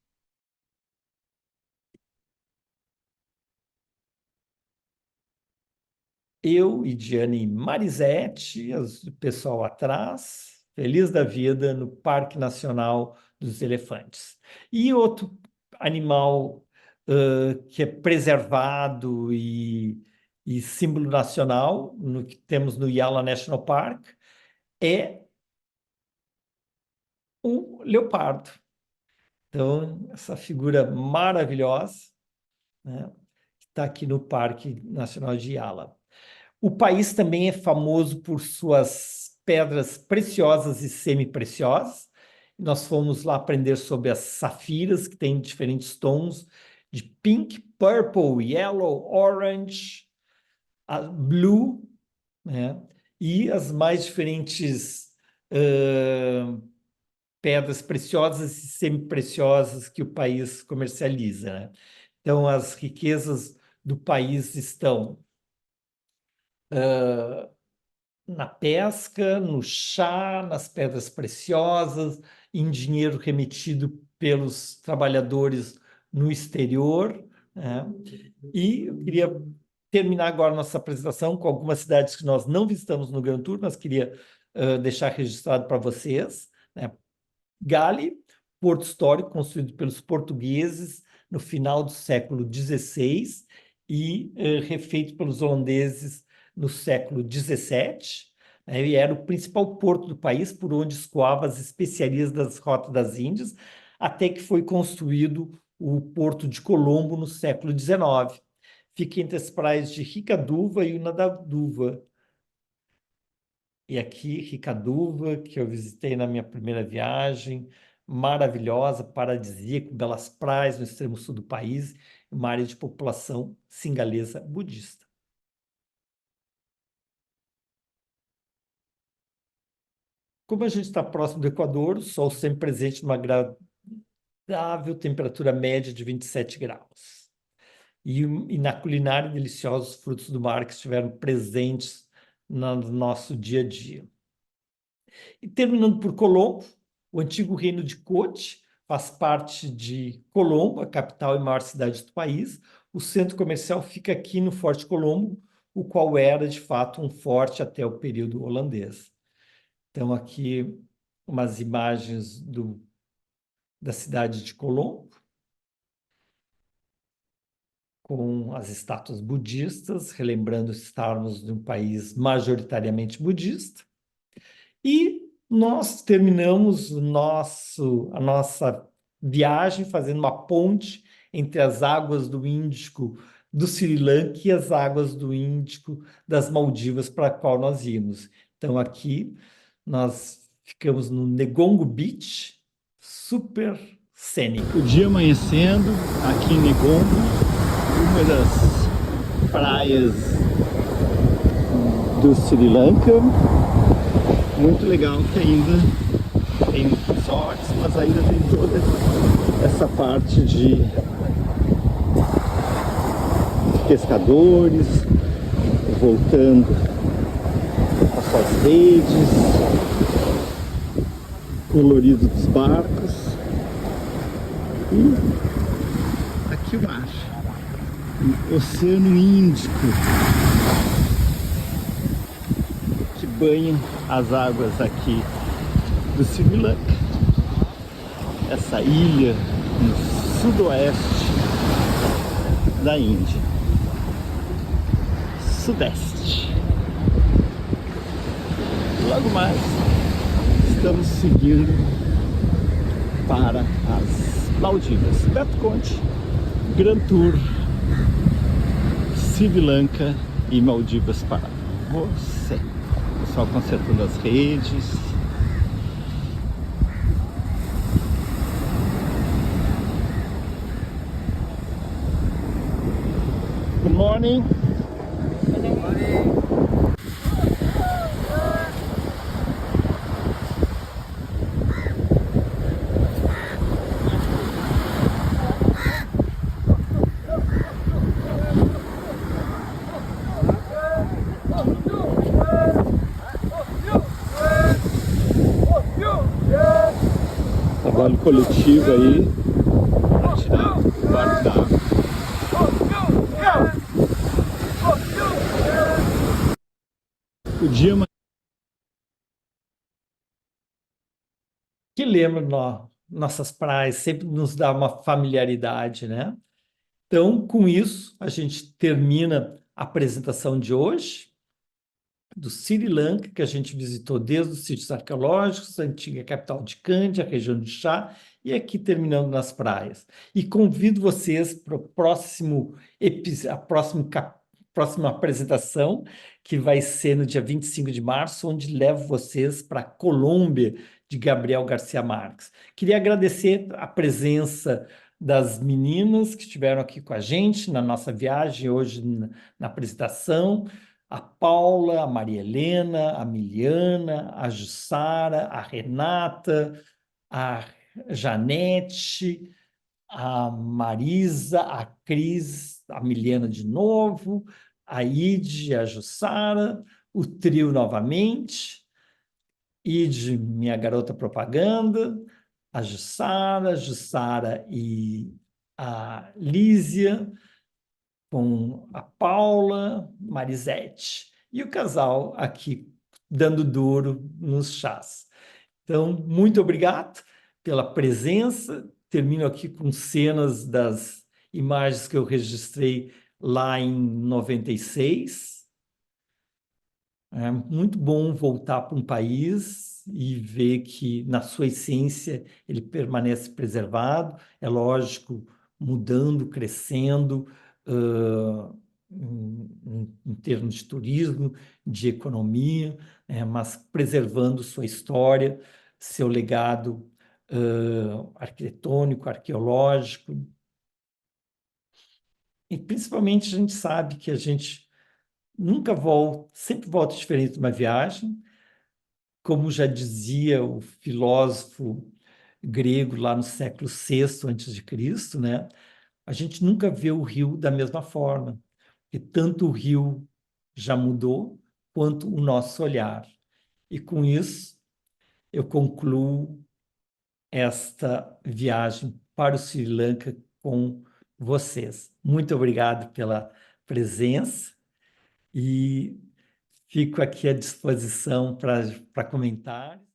Eu e Diane Marisete, o pessoal atrás, feliz da vida no Parque Nacional dos Elefantes. E outro animal que é preservado e símbolo nacional, que temos no Yala National Park, é o leopardo. Então, essa figura maravilhosa, né, está aqui no Parque Nacional de Yala. O país também é famoso por suas pedras preciosas e semi-preciosas. Nós fomos lá aprender sobre as safiras, que têm diferentes tons de pink, purple, yellow, orange, blue, né? E as mais diferentes pedras preciosas e semi-preciosas que o país comercializa, né? Então, as riquezas do país estão na pesca, no chá, nas pedras preciosas, em dinheiro remetido pelos trabalhadores no exterior, né? E eu queria terminar agora nossa apresentação com algumas cidades que nós não visitamos no Grand Tour, mas queria deixar registrado para vocês, né? Gale, porto histórico construído pelos portugueses no final do século XVI e refeito pelos holandeses no século XVII, né? E era o principal porto do país por onde escoava as especiarias das rotas das Índias, até que foi construído o Porto de Colombo no século XIX. Fica entre as praias de Ricaduva e Unadaduva. E aqui, Ricaduva, que eu visitei na minha primeira viagem, maravilhosa, paradisíaca, belas praias no extremo sul do país, uma área de população singalesa budista. Como a gente está próximo do Equador, o sol sempre presente numa agradável temperatura média de 27 graus. E na culinária, deliciosos frutos do mar que estiveram presentes no nosso dia a dia. E terminando por Colombo, o antigo reino de Cote faz parte de Colombo, a capital e maior cidade do país. O centro comercial fica aqui no Forte Colombo, o qual era, de fato, um forte até o período holandês. Então, aqui umas imagens da cidade de Colombo, com as estátuas budistas, relembrando estarmos num país majoritariamente budista. E nós terminamos a nossa viagem fazendo uma ponte entre as águas do Índico do Sri Lanka e as águas do Índico das Maldivas para a qual nós íamos. Então, aqui nós ficamos no Negongo Beach, super cênico. O dia amanhecendo aqui em Negongo, uma das praias do Sri Lanka. Muito legal que ainda tem resorts, mas ainda tem toda essa parte de pescadores voltando às suas redes, colorido dos barcos. E aqui o mar, o Oceano Índico, que banha as águas aqui do Sri Lanka, essa ilha no sudoeste da Índia, sudeste. Logo mais estamos seguindo para as Maldivas. Beto Conte, Grand Tour, Sri Lanka e Maldivas para você. Pessoal consertando as redes. Good morning. Trabalho coletivo aí para tirar o barco da água. O dia que lembra nossas praias, sempre nos dá uma familiaridade, né? Então, com isso, a gente termina a apresentação de hoje do Sri Lanka, que a gente visitou desde os sítios arqueológicos, a antiga capital de Kandy, a região de Chá, e aqui terminando nas praias. E convido vocês para o próxima apresentação, que vai ser no dia 25 de março, onde levo vocês para a Colômbia, de Gabriel Garcia Marques. Queria agradecer a presença das meninas que estiveram aqui com a gente na nossa viagem hoje na apresentação, a Paula, a Maria Helena, a Miliana, a Jussara, a Renata, a Janete, a Marisa, a Cris, a Miliana de novo, a Ide, a Jussara, o trio novamente, Ide, minha garota propaganda, a Jussara e a Lísia, com a Paula, Marisete, e o casal aqui dando duro nos chás. Então, muito obrigado pela presença. Termino aqui com cenas das imagens que eu registrei lá em 96. É muito bom voltar para um país e ver que, na sua essência, ele permanece preservado. É lógico, mudando, crescendo, em termos de turismo, de economia, mas preservando sua história, seu legado arquitetônico, arqueológico. E, principalmente, a gente sabe que a gente nunca volta, sempre volta diferente de uma viagem. Como já dizia o filósofo grego lá no século VI a.C., né? A gente nunca vê o rio da mesma forma, porque tanto o rio já mudou, quanto o nosso olhar. E com isso, eu concluo esta viagem para o Sri Lanka com vocês. Muito obrigado pela presença e fico aqui à disposição para comentários.